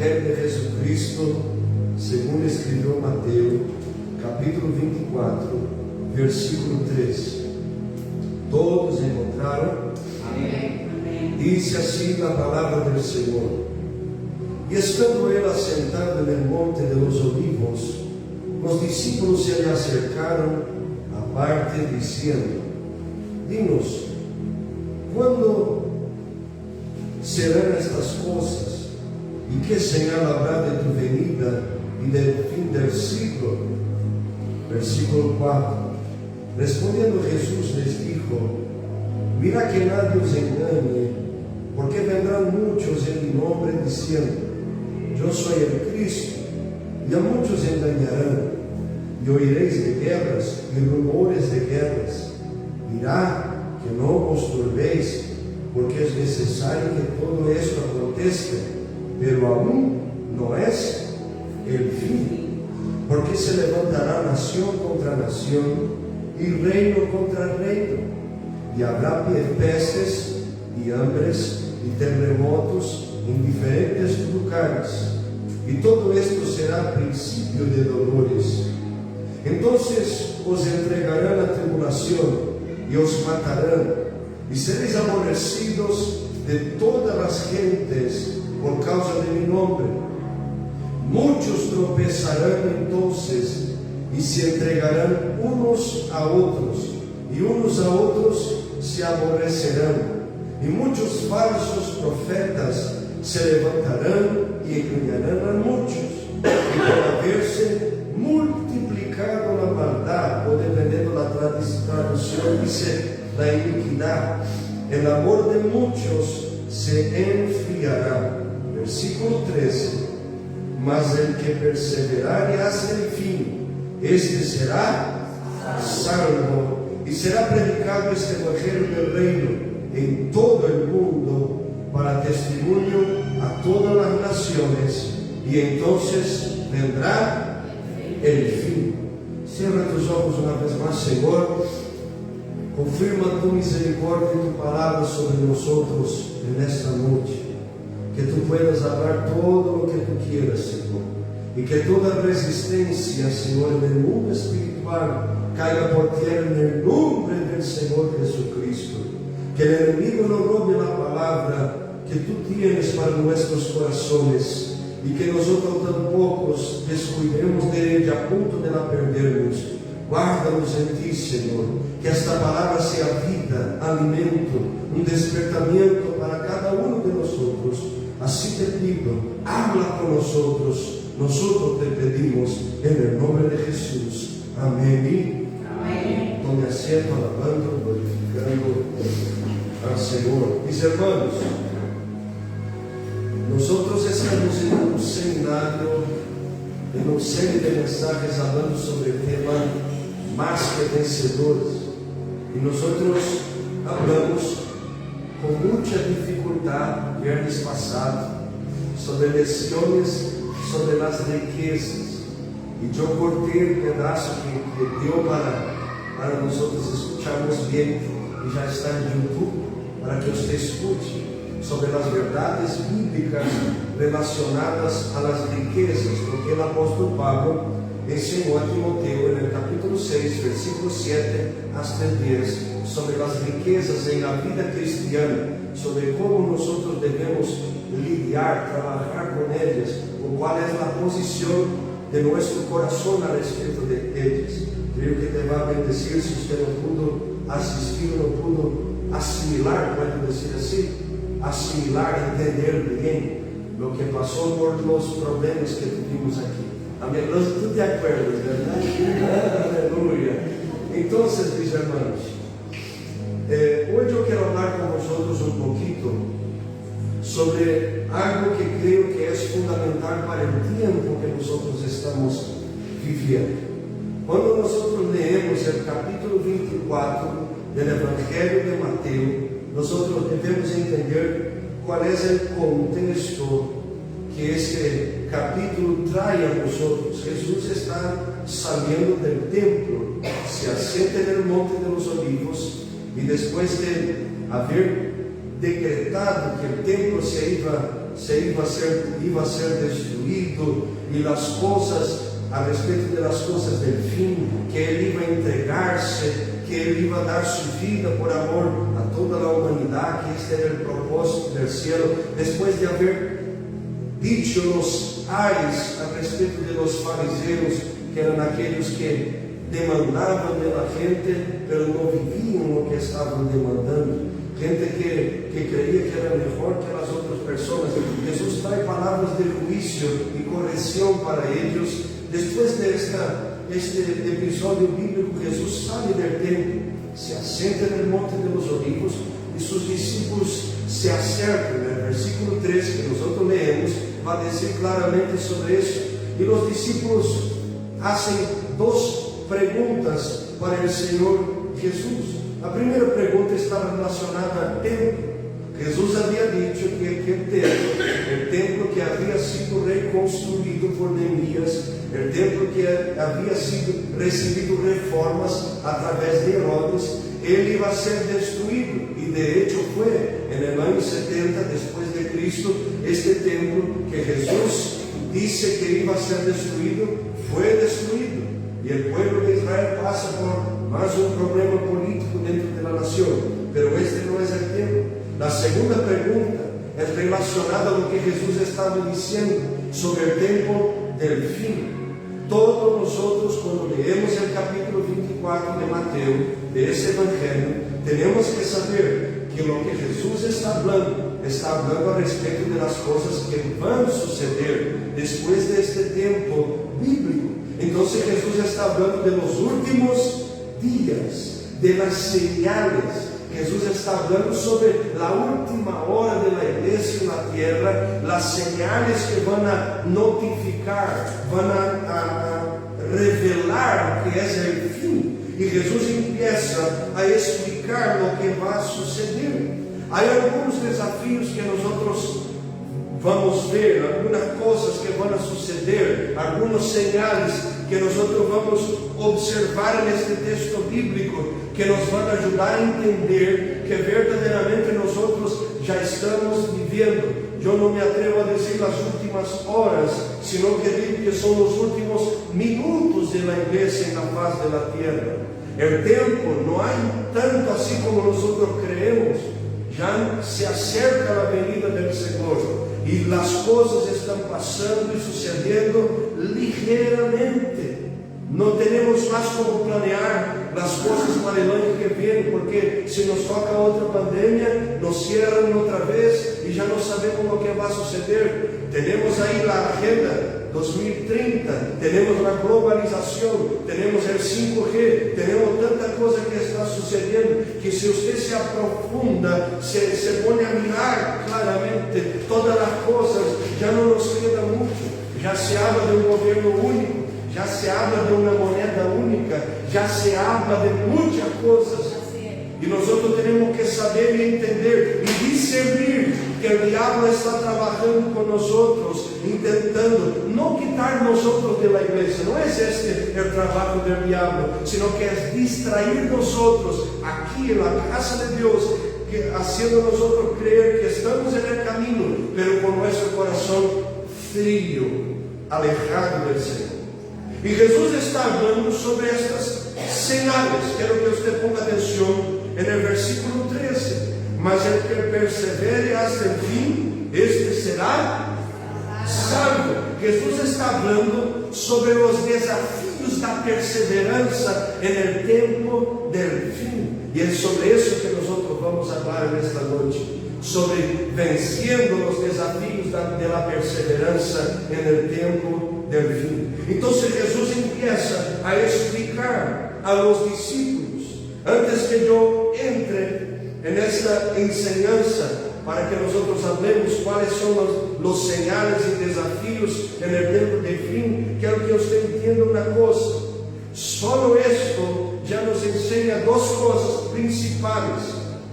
Evangelho de Jesucristo, segundo escreveu Mateus, capítulo 24, versículo 3. Todos encontraram? Amém. Dice assim a palavra do Senhor: E estando ele assentado no monte de los olivos, os discípulos se lhe acercaram à parte, dizendo: Dinos, quando serão estas coisas? E que señal habrá de tu venida e del fim del siglo? Versículo 4. Respondiendo Jesús les dijo: Mira que nadie os engane, porque vendrán muchos en mi nombre diciendo: Yo soy el Cristo, y a muchos engañarán, y oiréis de guerras y rumores de guerras. Mirad que no os turbéis, porque es necesario que todo esto acontezca, pero aún no es el fin, porque se levantará nación contra nación y reino contra reino, y habrá pestes y hambres y terremotos en diferentes lugares, y todo esto será principio de dolores. Entonces os entregarán a tribulación y os matarán, y seréis aborrecidos de todas las gentes por causa de mi nombre. Muchos tropezarán entonces y se entregarán unos a otros, y unos a otros se aborrecerán, y muchos falsos profetas se levantarán y engañarán a muchos, y por haberse multiplicado la maldad, o dependiendo la traducción dice la iniquidad, el amor de muchos se enfriará. Versículo 13. Mas el que perseverare hasta el fin, este será salvo, y será predicado este evangelio del reino en todo el mundo para testimonio a todas las naciones, y entonces vendrá el fin. Cierra tus ojos una vez más, Señor. Confirma tu misericordia y tu palabra sobre nosotros en esta noche. Que tú puedas hablar todo lo que tú quieras, Señor, y que toda resistencia, Señor, en el mundo espiritual caiga por tierra en el nombre del Señor Jesucristo. Que el enemigo no robe la palabra que tú tienes para nuestros corazones, y que nosotros tampoco descuidemos de ella a punto de la perdernos. Guárdanos en ti, Señor, que esta palabra sea vida, alimento, un despertamiento para cada uno de nosotros. Así te pido, habla con nosotros te pedimos en el nombre de Jesús. Amén. Amén. Tome asiento, alabando, glorificando al Señor. Mis hermanos, nosotros estamos en un seminario, en una serie de mensajes hablando sobre el tema más que vencedores, y nosotros hablamos con mucha dificultad viernes pasado sobre lecciones sobre las riquezas, y yo corté el pedazo que dio para nosotros escucharnos bien, y ya está en YouTube para que usted escuche sobre las verdades bíblicas relacionadas a las riquezas, porque el apóstol Pablo enseñó a Timoteo en el capítulo 6, versículo 7 hasta el 10, sobre las riquezas en la vida cristiana, sobre cómo nosotros debemos lidiar, trabajar con ellas, o cuál es la posición de nuestro corazón al respecto de ellas. Creo que te va a bendecir si usted no pudo asistir, no pudo asimilar, puedo decir así, asimilar, entender bien lo que pasó por los problemas que tuvimos aquí. Amén. Tú te acuerdas, ¿verdad? Aleluya. Entonces, mis hermanos, hoy yo quiero hablar con vosotros un poquito sobre algo que creo que es fundamental para el tiempo que nosotros estamos viviendo. Cuando nosotros leemos el capítulo 24 del Evangelio de Mateo, nosotros debemos entender cuál es el contexto que este capítulo trae a nosotros. Jesús está saliendo del templo, se asienta en el monte de los olivos, y después de haber decretado que el templo se iba iba a ser destruido, y las cosas, a respecto de las cosas del fin, que Él iba a entregarse, que Él iba a dar su vida por amor a toda la humanidad, que este era el propósito del cielo. Después de haber dicho los ayes a respecto de los fariseos, que eran aquellos que demandaban de la gente, pero no vivían lo que estaban demandando. Gente que creía que era mejor que las otras personas. Jesús trae palabras de juicio y corrección para ellos. Después de este episodio bíblico, Jesús sale del templo, se asienta en el monte de los olivos, y sus discípulos se acercan. En el versículo 3 que nosotros leemos va a decir claramente sobre eso. Y los discípulos hacen dos preguntas para el Señor Jesús. La primera pregunta está relacionada al templo. Jesús había dicho que el templo que había sido reconstruido por Nehemías, el templo que había sido recibido reformas a través de Herodes, él iba a ser destruido. Y de hecho fue en el año 70 después de Cristo. Este templo que Jesús dice que iba a ser destruido, fue destruido. Y el pueblo de Israel pasa por más un problema político dentro de la nación. Pero este no es el tiempo. La segunda pregunta es relacionada a lo que Jesús estaba diciendo sobre el tiempo del fin. Todos nosotros, cuando leemos el capítulo 24 de Mateo, de ese evangelio, tenemos que saber que lo que Jesús está hablando a respecto de las cosas que van a suceder después de este tiempo bíblico. Entonces Jesús está hablando de los últimos días, de las señales. Jesús está hablando sobre la última hora de la iglesia en la tierra, las señales que van a notificar, van a revelar que es el fin. Y Jesús empieza a explicar lo que va a suceder. Hay algunos desafíos que nosotros vamos a ver, algunas cosas que van a suceder, algunas señales que nosotros vamos a observar en este texto bíblico, que nos van a ayudar a entender que verdaderamente nosotros ya estamos viviendo. Yo no me atrevo a decir las últimas horas, sino que digo que son los últimos minutos de la iglesia en la faz de la tierra. El tiempo no hay tanto así como nosotros creemos. Ya se acerca la venida del Señor y las cosas están pasando y sucediendo ligeramente. No tenemos más como planear las cosas para el año que viene, porque si nos toca otra pandemia, nos cierran otra vez y ya no sabemos lo que va a suceder. Tenemos ahí la agenda 2030, tenemos la globalización, tenemos el 5G, tenemos tanta cosa que está sucediendo, que si usted se aprofunda, se pone a mirar claramente todas las cosas, ya no nos queda mucho. Ya se habla de un gobierno único, ya se habla de una moneda única, ya se habla de muchas cosas. Y nosotros tenemos que saber y entender y discernir que el diablo está trabajando con nosotros, intentando no quitar nosotros de la iglesia. No es este el trabajo del diablo, sino que es distraer nosotros aquí en la casa de Dios, haciendo nosotros creer que estamos en el camino, pero con nuestro corazón frío, alejado del Señor. Y Jesús está hablando sobre estas señales. Quiero que usted ponga atención en el versículo 13. Mas el que persevere hasta el fin, este será salvo. Jesús está hablando sobre los desafíos de la perseverancia en el tiempo del fin. Y es sobre eso que nosotros vamos a hablar en esta noche. Sobre venciendo los desafíos de la perseverancia en el tiempo del fin. Entonces Jesús empieza a explicar a los discípulos, antes que yo entre en esta enseñanza, para que nosotros hablemos cuáles son los señales y desafíos en el tiempo del fin. Quiero que usted entienda una cosa. Solo esto ya nos enseña dos cosas principales,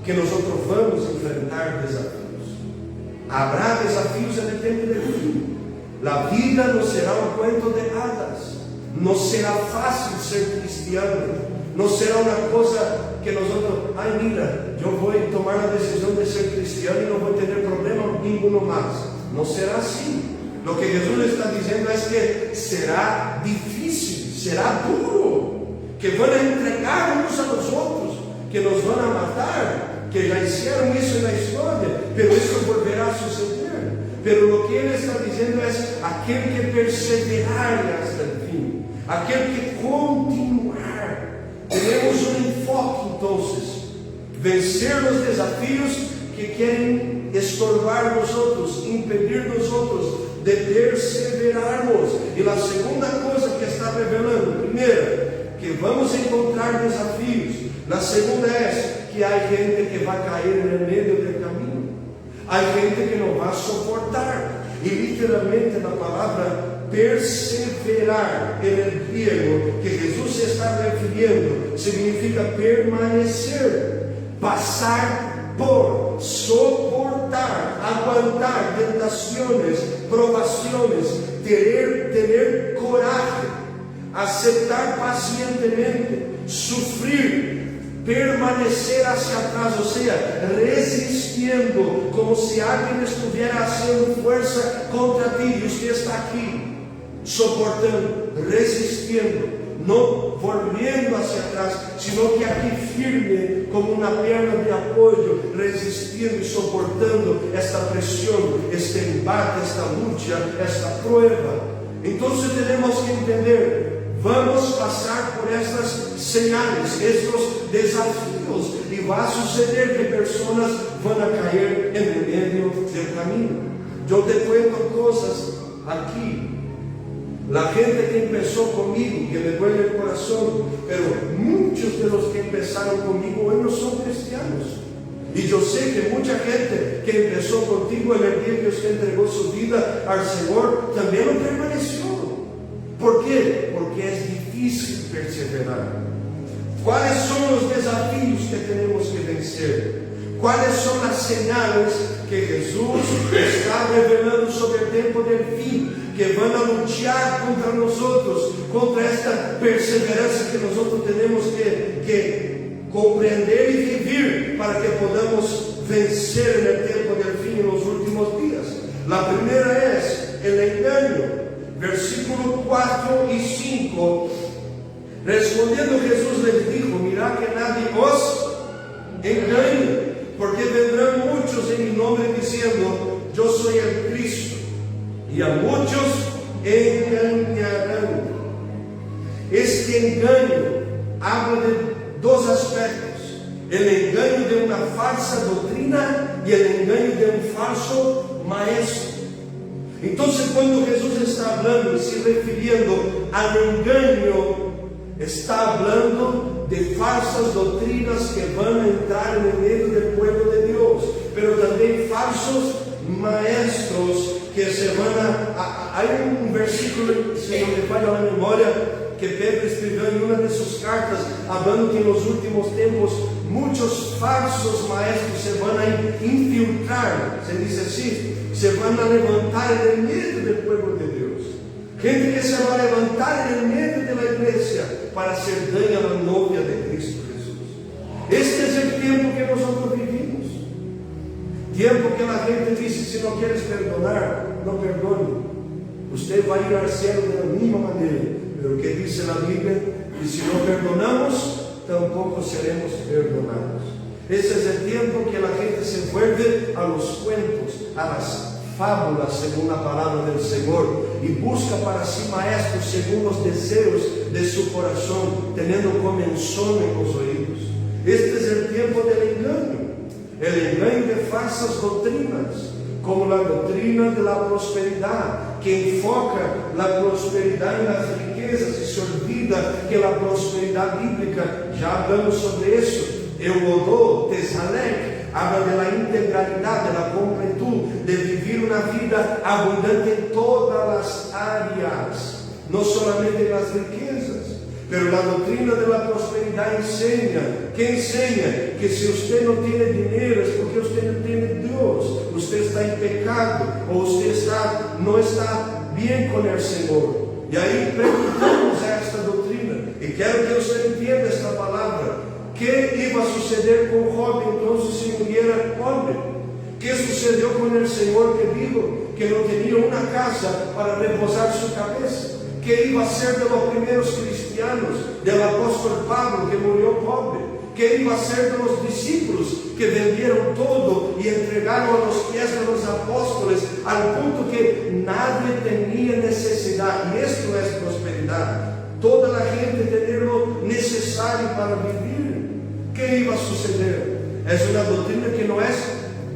que nosotros vamos a enfrentar desafíos. Habrá desafíos en el tiempo del fin. La vida no será un cuento de hadas. No será fácil ser cristiano. No será una cosa que nosotros, ay mira, yo voy a tomar la decisión de ser cristiano y no voy a tener problema ninguno más. no será así. Lo que Jesús le está diciendo es que será difícil, será duro, que van a entregar unos a los otros, que nos van a matar, que ya hicieron eso en la historia, pero eso volverá a suceder. Pero lo que Él está diciendo es aquel que perseverar hasta el fin, aquel que continuar. Tenemos un enfoque entonces, vencer los desafíos que quieren estorbar nosotros, impedir nosotros de perseverarmos. Y la segunda cosa que está revelando, primero, que vamos a encontrar desafios. La segunda es que hay gente que va a caer en el medio del camino. Hay gente que no va a soportar. Y literalmente la palabra perseverar en el griego que Jesús se está refiriendo significa permanecer, pasar por, soportar, aguantar tentaciones, provaciones, tener coraje, aceptar pacientemente, sufrir, permanecer hacia atrás, o sea, resistiendo, como si alguien estuviera haciendo fuerza contra ti y usted está aquí, soportando, resistiendo, no volviendo hacia atrás, sino que aquí firme como una pierna de apoyo, resistiendo y soportando esta presión, este embate, esta lucha, esta prueba. Entonces tenemos que entender, vamos a pasar por estas señales, estos desafíos, y va a suceder que personas van a caer en el medio del camino. Yo te cuento cosas aquí. La gente que empezó conmigo, que me duele el corazón, pero muchos de los que empezaron conmigo hoy no son cristianos. Y yo sé que mucha gente que empezó contigo en el día que usted entregó su vida al Señor, también lo permaneció. ¿Por qué? Porque es difícil perseverar. ¿Cuáles son los desafíos que tenemos que vencer? ¿Cuáles son las señales que Jesús está revelando sobre el tiempo del fin, que van a luchar contra nosotros, contra esta perseverancia que nosotros tenemos que comprender y vivir para que podamos vencer en el tiempo del fin, en los últimos días? La primera es el engaño. Versículo 4 y 5. Respondiendo Jesús les dijo: mirad que nadie os engañe, porque vendrán muchos en mi nombre diciendo: yo soy el Cristo, y a muchos engañarán. Este engaño habla de dos aspectos: el engaño de una falsa doctrina y el engaño de un falso maestro. Entonces, cuando Jesús está hablando y se refiriendo al engaño, está hablando de falsas doctrinas que van a entrar en el medio del pueblo de Dios, pero también falsos maestros que se van a... Hay un versículo, si no me falla la memoria, que Pedro escribió en una de sus cartas, hablando que en los últimos tiempos muchos falsos maestros se van a infiltrar, se dice así, se van a levantar en el medio del pueblo de Dios. Gente que se va a levantar en el medio de la iglesia para hacer daño a la novia de Cristo Jesús. Este es el tiempo que nosotros vivimos. Tiempo que la gente dice: si no quieres perdonar, no perdone. Usted va a ir al cielo de la misma manera. Pero ¿qué dice la Biblia? Y si no perdonamos, tampoco seremos perdonados. Ese es el tiempo que la gente se vuelve a los cuentos, a las fábulas según la palabra del Señor, y busca para sí maestros según los deseos de su corazón, teniendo comezón en los oídos. Este es el tiempo del engaño, el engaño de falsas doctrinas, como la doctrina de la prosperidad, que enfoca la prosperidad en las riquezas y se olvida que la prosperidad bíblica, ya hablamos sobre eso, Eudodó, Tesalec, habla de la integralidad, de la completud, de vivir una vida abundante en todas las áreas, no solamente en las riquezas. Pero la doctrina de la prosperidad enseña, ¿qué enseña? Que si usted no tiene dinero es porque usted no tiene Dios, usted está en pecado, o usted no está bien con el Señor. Y ahí preguntamos a esta doctrina, y quiero que usted entienda esta palabra. ¿Qué iba a suceder con Job entonces si muriera pobre? ¿Qué sucedió con el Señor que dijo que no tenía una casa para reposar su cabeza? ¿Qué iba a ser de los primeros cristianos, del apóstol Pablo que murió pobre? ¿Qué iba a ser de los discípulos que vendieron todo y entregaron a los pies de los apóstoles al punto que nadie tenía necesidad? Y esto es prosperidad. Toda la gente tener lo necesario para vivir. ¿Qué iba a suceder? Es una doctrina que no es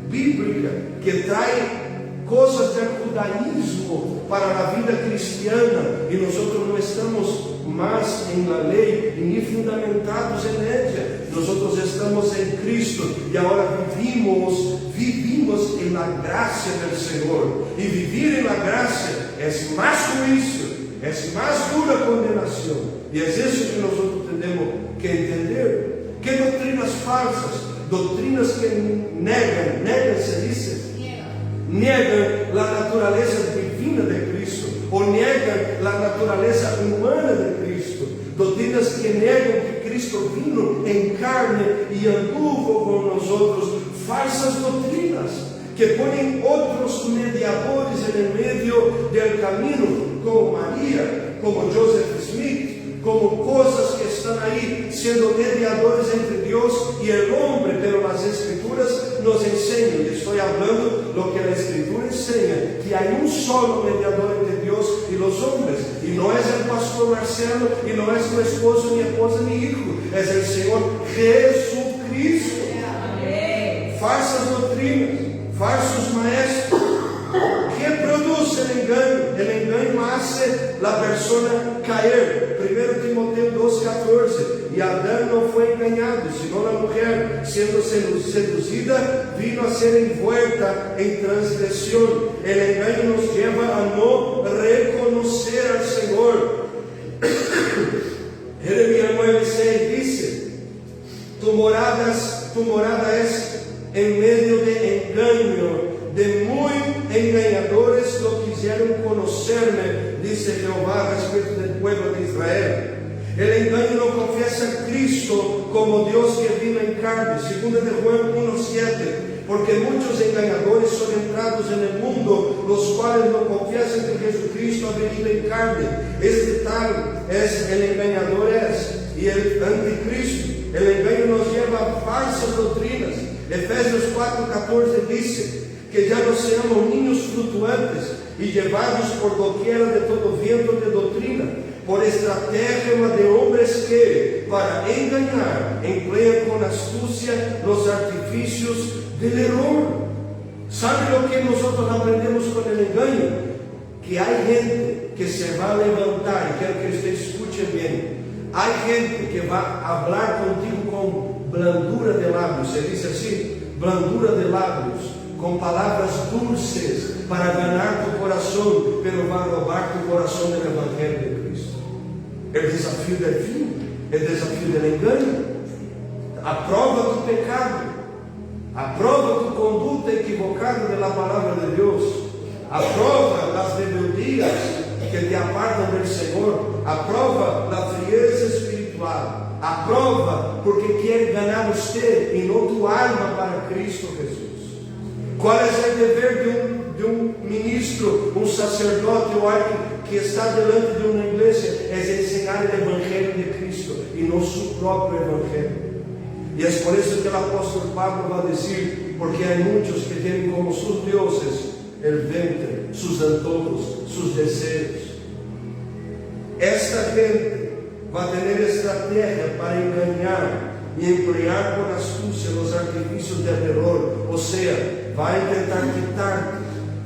bíblica, que trae cosas del judaísmo para la vida cristiana, y nosotros no estamos más en la ley ni fundamentados en ella. Nosotros estamos en Cristo y ahora vivimos en la gracia del Señor, y vivir en la gracia es más juicio, es más dura condenación, y es eso que nosotros tenemos que entender. ¿Qué doctrinas falsas? Doctrinas que negan se dice, niegan la naturaleza divina de Cristo, o niegan la naturaleza humana de Cristo. Doctrinas que niegan que Cristo vino en carne y anduvo con nosotros. Falsas doctrinas que ponen otros mediadores en el medio del camino, como María, como Joseph Smith, como cosas que están ahí siendo mediadores entre Dios y el hombre. Pero las Escrituras nos enseñan, y estoy hablando lo que la Escritura enseña, que hay un solo mediador entre Dios y los hombres, y no es el pastor Marcelo, y no es tu esposo, ni esposa, ni hijo, es el Señor Jesucristo. Falsas doctrinas, falsos maestros. ¿Qué produce el engaño? El engaño hace la persona caer. 1 Timoteo 2:14. Y Adán no fue engañado, sino la mujer, siendo seducida, vino a ser envuelta en transgresión. El engaño nos lleva a no reconocer al Señor. Jeremías 9:6 dice: tu morada es en medio de engaño, de muy engañadores lo quisieron conocerme, dice Jehová respecto del pueblo de Israel. El engaño no confiesa a Cristo como Dios que vino en carne. 2 de Juan 1:7. Porque muchos engañadores son entrados en el mundo, los cuales no confiesan que Jesucristo ha venido en carne. Este tal es el engañador y el anticristo. El engaño nos lleva a falsas doctrinas. Efesios 4:14 dice que ya no seamos niños fluctuantes y llevados por doquiera de todo viento de doctrina, por estrategia de hombres que, para engañar, emplean con astucia los artificios del error. ¿Sabe lo que nosotros aprendemos con el engaño? Que hay gente que se va a levantar, y quiero que usted escuche bien. Hay gente que va a hablar contigo con blandura de labios, se dice así, blandura de labios, con palabras dulces para ganar tu corazón, pero va a robar tu corazón del Evangelio de Cristo. El desafío del fin, el desafío del engaño. Aprova tu pecado, aprova tu conduta equivocada de la palabra de Dios, aprova las rebeldías que te apartan del Señor, aprova la frieza espiritual, aprova porque quiere ganar usted y no tu alma para Cristo Jesús. ¿Cuál es el deber de un ministro, un sacerdote o alguien que está delante de una iglesia? Es enseñar el Evangelio de Cristo y no su propio Evangelio. Y es por eso que el apóstol Pablo va a decir, porque hay muchos que tienen como sus dioses el vientre, sus antojos, sus deseos. Esta gente va a tener estrategia para engañar y emplear con astucia los artificios del error. O sea, va a intentar quitarte,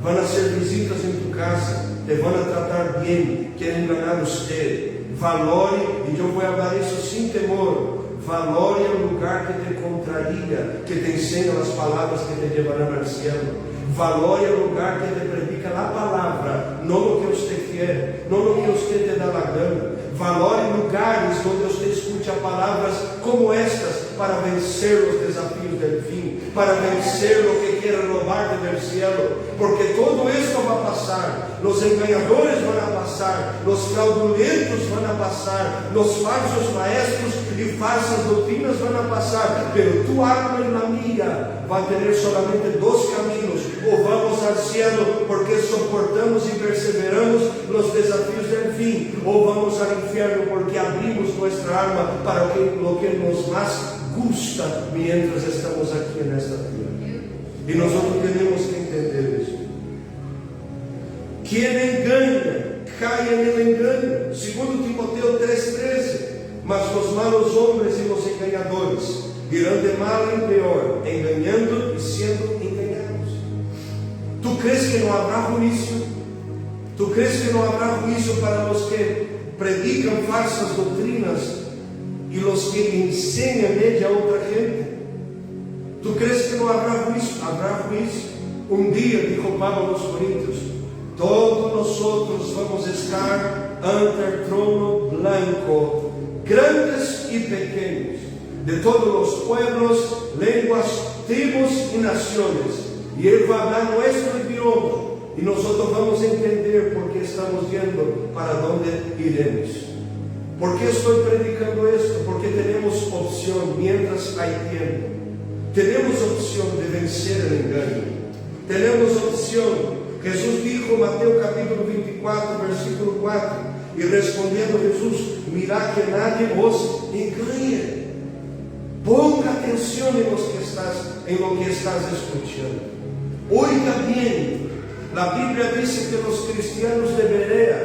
van a hacer visitas en tu casa, te van a tratar bien, quieren ganar usted. Valore, y yo voy a hablar eso sin temor, valore el lugar que te contraría, que te enseña las palabras que te llevarán al cielo. Valore el lugar que te predica la palabra, no lo que usted quiere, no lo que usted te da la gana. Valore lugares donde usted escucha palabras como estas para vencer los desafíos desafios del fin, para vencer lo que quiere robarte del cielo, porque todo esto va a pasar. Los engañadores van a pasar, los fraudulentos van a pasar, los falsos maestros y falsas doctrinas van a pasar, pero tu alma y la mía va a tener solamente dos caminos: o vamos al cielo porque soportamos y perseveramos los desafíos del fin, o vamos al infierno porque abrimos nuestra alma para lo que nos más gusta mientras estamos aquí en esta tierra. Y nosotros tenemos que entender eso. Quien engaña cae en el engaño. Segundo Timoteo 3:13. Mas los malos hombres y los engañadores irán de mal en peor, engañando y siendo engañados. ¿Tú crees que no habrá juicio? ¿Tú crees que no habrá juicio para los que predican falsas doctrinas y los que enseñan ella a otra gente? ¿Tú crees que no habrá juicio? Habrá juicio. Un día, dijo Pablo a los Corintios, todos nosotros vamos a estar ante el trono blanco, grandes y pequeños, de todos los pueblos, lenguas, tribus y naciones, y Él va a hablar nuestro idioma, y nosotros vamos a entender por qué estamos viendo para dónde iremos. ¿Por qué estoy predicando esto? Porque tenemos opción mientras hay tiempo. Tenemos opción de vencer el engaño. Tenemos opción. Jesús dijo, Mateo capítulo 24, versículo 4, y respondiendo Jesús, mirad que nadie os engañe. Ponga atención en lo que estás escuchando. Oiga bien, la Biblia dice que los cristianos de Berea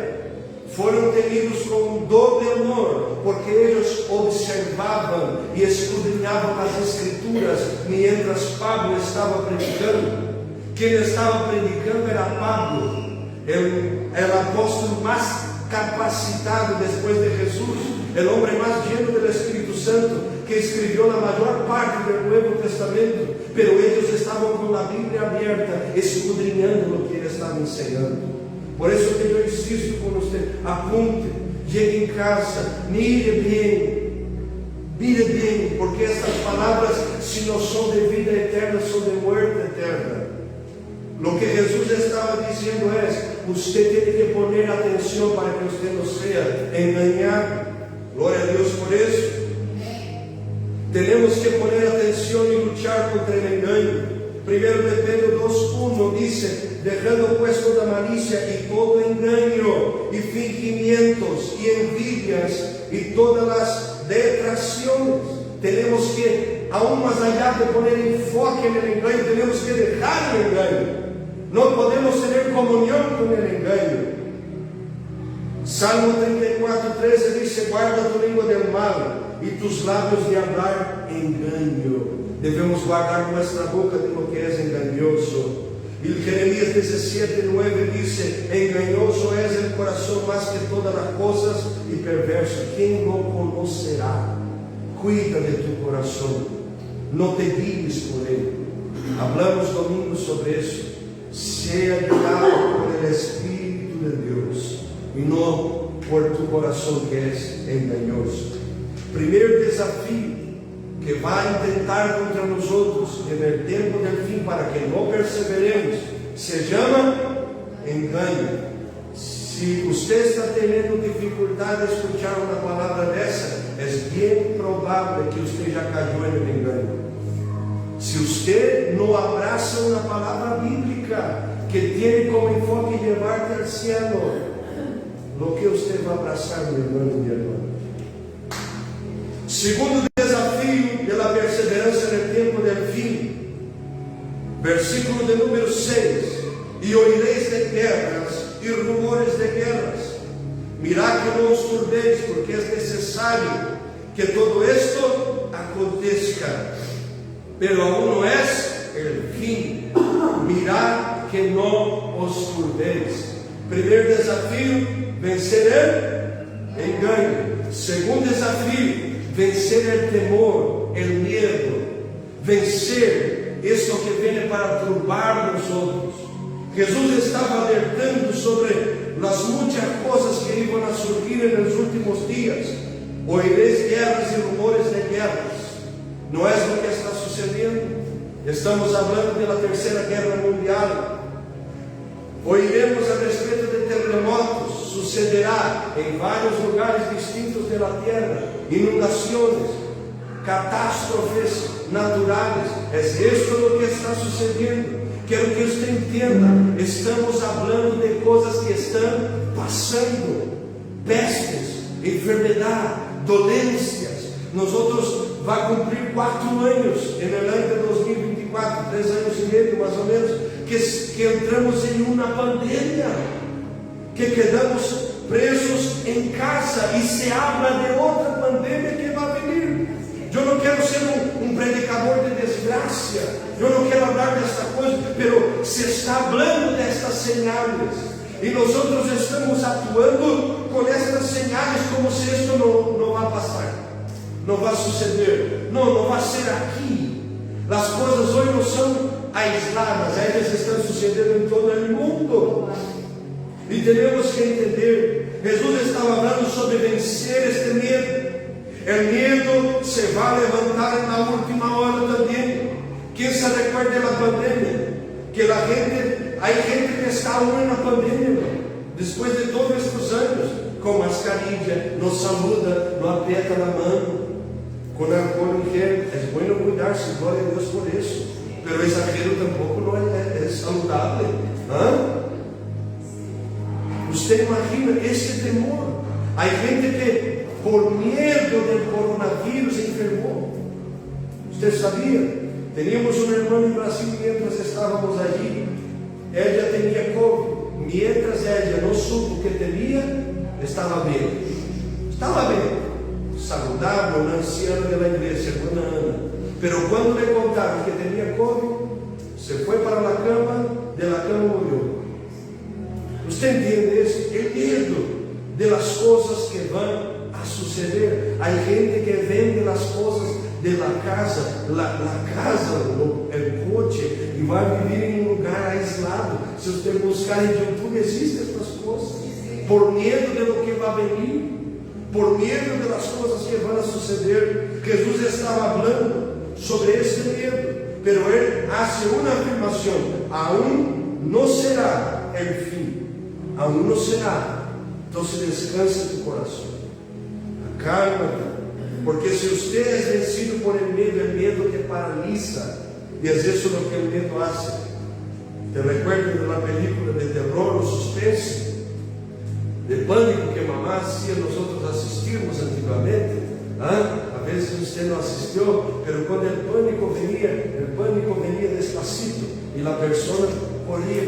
fueron tenidos con un doble honor, porque ellos observaban y escudriñaban las Escrituras mientras Pablo estaba predicando. Quien estaba predicando era Pablo, el apóstol más capacitado después de Jesús, el hombre más lleno del Espíritu Santo, que escribió la mayor parte del Nuevo Testamento, pero ellos estaban con la Biblia abierta, escudriñando lo que él estaba enseñando. Por eso que yo insisto con usted, apunte, llegue en casa, mire bien, porque estas palabras, si no son de vida eterna, son de muerte eterna. Lo que Jesús estaba diciendo es, usted tiene que poner atención para que usted no sea engañado. Gloria a Dios por eso. Tenemos que poner atención y luchar contra el engaño. Primero de Pedro 2:1 dice, dejando pues toda malicia y todo engaño y fingimientos y envidias y todas las detracciones. Tenemos que, aún más allá de poner enfoque en el engaño, tenemos que dejar el engaño. No podemos tener comunión con el engaño. Salmo 34:13 dice, guarda tu lengua del mal y tus labios de hablar engaño. Debemos guardar nuestra boca de lo que es engañoso. Y Jeremías 17:9 dice, engañoso es el corazón más que todas las cosas y perverso. ¿Quién lo conocerá? Cuida de tu corazón, no te guíes por él. Hablamos domingo sobre eso. Sea guiado por el Espíritu de Dios y no por tu corazón que es engañoso. Primer desafío que va a intentar contra nosotros en el tiempo del fin para que no perseveremos se llama engaño. Si usted está teniendo dificultad de escuchar una palabra de esa, es bien probable que usted ya cayó en el engaño. Si usted no abraza una palabra bíblica que tiene como enfoque llevarte al cielo, lo que usted va a abrazar, mi hermano y mi hermana. Segundo desafío de la perseverancia en el tiempo del fin, versículo de número 6, y oiréis de guerras y rumores de guerras. Mirad que no os turbéis, porque es necesario que todo esto acontezca, pero aún no es el fin. Mirad que no os turbéis. Primer desafío, vencer el engaño. Segundo desafío, vencer el temor, el miedo. Vencer esto que viene para turbar nosotros. Jesús estaba alertando sobre las muchas cosas que iban a surgir en los últimos días. Oiréis guerras y rumores de guerras. ¿No es lo que está sucediendo? Estamos hablando de la Tercera Guerra Mundial. Oiremos a respeito de terremotos. Sucederá em vários lugares distintos da Terra, inundações, catástrofes naturais. É isso o que está sucedendo. Quero que você entenda. Estamos falando de coisas que estão passando, pestes, enfermidade, dolências. Nós vamos cumprir 4 anos no ano de 2024, 3 anos e meio mais ou menos, que entramos em uma pandemia, que quedamos presos em casa e se habla de outra pandemia que vai vir. Eu não quero ser um predicador de desgraça, eu não quero falar dessa coisa, mas se está falando destas señales e nós estamos atuando com estas señales como se isto não vai passar, não vai suceder, não vai ser aqui. As coisas hoje não são aisladas, elas estão sucedendo em todo o mundo. E temos que entender, Jesus estava falando sobre vencer este medo. O medo se vai levantar na última hora também. Quem se recuerda da pandemia? Que há gente que está aún na pandemia, depois de todos estes anos, com mascarilha, não saluda, não aperta na mão, com álcool em gel. É bom cuidar-se, glória a Deus por isso. Mas o exagero tampouco não é saludável. Você imagina esse temor? Há gente que, por medo do coronavírus, enfermou. Você sabia? Teníamos uma irmã em Brasil, mientras estávamos allí, ela tinha Covid. Mientras ela não soube o que tinha, estava bem. Estava bem, saudável, uma anciana da igreja, irmã Ana. Pero quando lhe contaram que tinha Covid, se foi para a cama, de la cama morreu. Você entende isso? O medo das coisas que vão a suceder. Há gente que vende as coisas da casa, a casa, o coche, e vai viver em um lugar aislado. Se você buscar em YouTube, existem essas coisas. Por medo de lo que vai vir, por medo das coisas que vão a suceder. Jesus estava falando sobre esse medo, pero ele hace uma afirmação: aún não será o fim, aún não será. Então se descansa tu coração, acalma-te, porque se você é vencido por el medo te paralisa, e é isso o que o medo faz. Te recuerdo da película de terror, o suspense, de pânico que mamá hacía, nós assistimos antigamente. A vezes você não assistiu, mas quando o pânico venia despacito, e a pessoa corria, e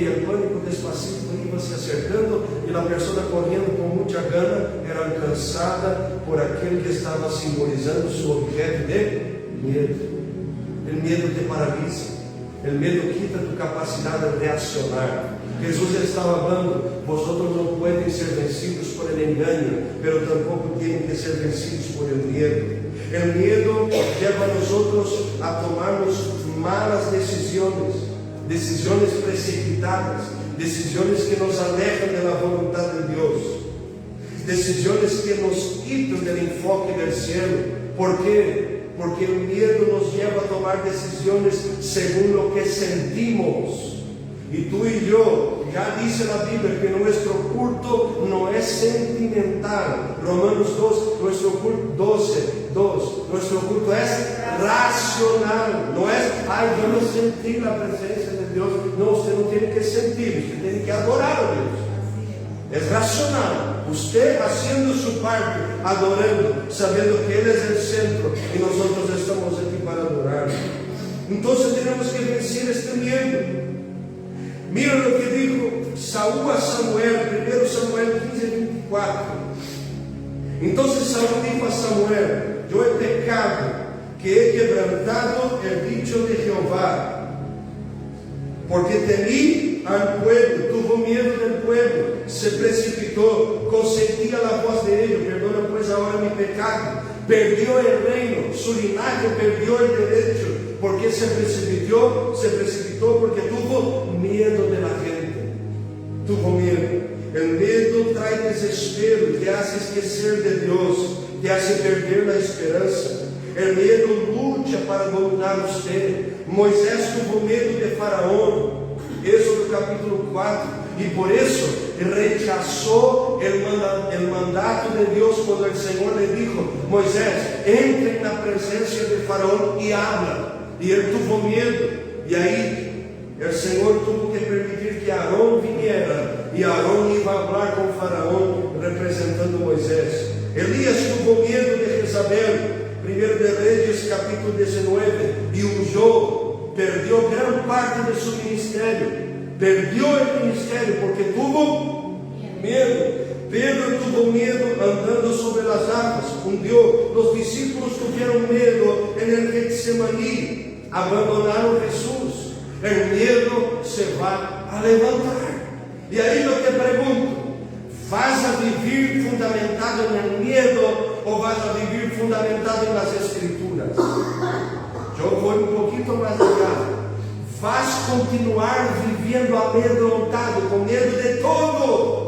o pânico despacito ia se acercando, e a pessoa correndo com muita gana, era alcançada por aquele que estava simbolizando seu objeto de medo. O medo te paralisa, o medo quita tu capacidade de reaccionar. Jesus estava falando: vosotros não podem ser vencidos por el engano, pero tampouco têm que ser vencidos por el medo. O medo leva a nós a tomarmos malas decisões precipitadas, decisões que nos alejam da vontade de Deus, decisões que nos quitam do enfoque do céu. ¿Por quê? Porque o medo nos leva a tomar decisões segundo o que sentimos. E tu e eu, já disse na Bíblia que nosso culto não é sentimental. Romanos 2, nosso culto 12:2, nosso culto é racional. Não é, eu não senti a presença de Deus. Não, você não tem que sentir, você tem que adorar a Deus. É racional. Você fazendo sua parte, adorando, sabendo que Ele é o centro e nós estamos aqui para adorar. Então temos que vencer este medo. Mira o que dijo Saúl a Samuel, 1 Samuel 15:24. Então Saúl dijo a Samuel: eu he pecado, que he quebrantado el dicho de Jehová, porque temí al pueblo, tuvo miedo del pueblo, se precipitó, consentía la voz de ellos, perdona pues ahora mi pecado, perdió el reino, su linaje perdió el derecho, porque se precipitó porque tuvo miedo de la gente, tuvo miedo. El miedo trae desespero, te hace esquecer de Dios, te hace perder la esperanza. El miedo lucha para dominar usted, Moisés tuvo medo de Faraón, Éxodo capítulo 4, y por eso rechazó el mandato de Dios cuando el Señor le dijo: Moisés, entra en la presencia de Faraón y habla. Y él tuvo miedo, y ahí el Señor tuvo que permitir que Aarón viniera, y Aarón iba a hablar con Faraón representando a Moisés. Elías tuvo miedo de Jezabel, 1 de Reyes capítulo 19, y huyó, perdió gran parte de su ministerio, perdió el ministerio porque tuvo miedo. Pedro tuvo miedo andando sobre las aguas, hundió. Los discípulos tuvieron miedo en el Getsemaní, abandonaron a Jesús. El miedo se va a levantar. Y ahí yo te pregunto: ¿vas a vivir fundamentado en el miedo o vas a vivir fundamentado en las Escrituras? Yo voy un poquito más allá. ¿Vas a continuar viviendo amedrontado, con miedo de todo?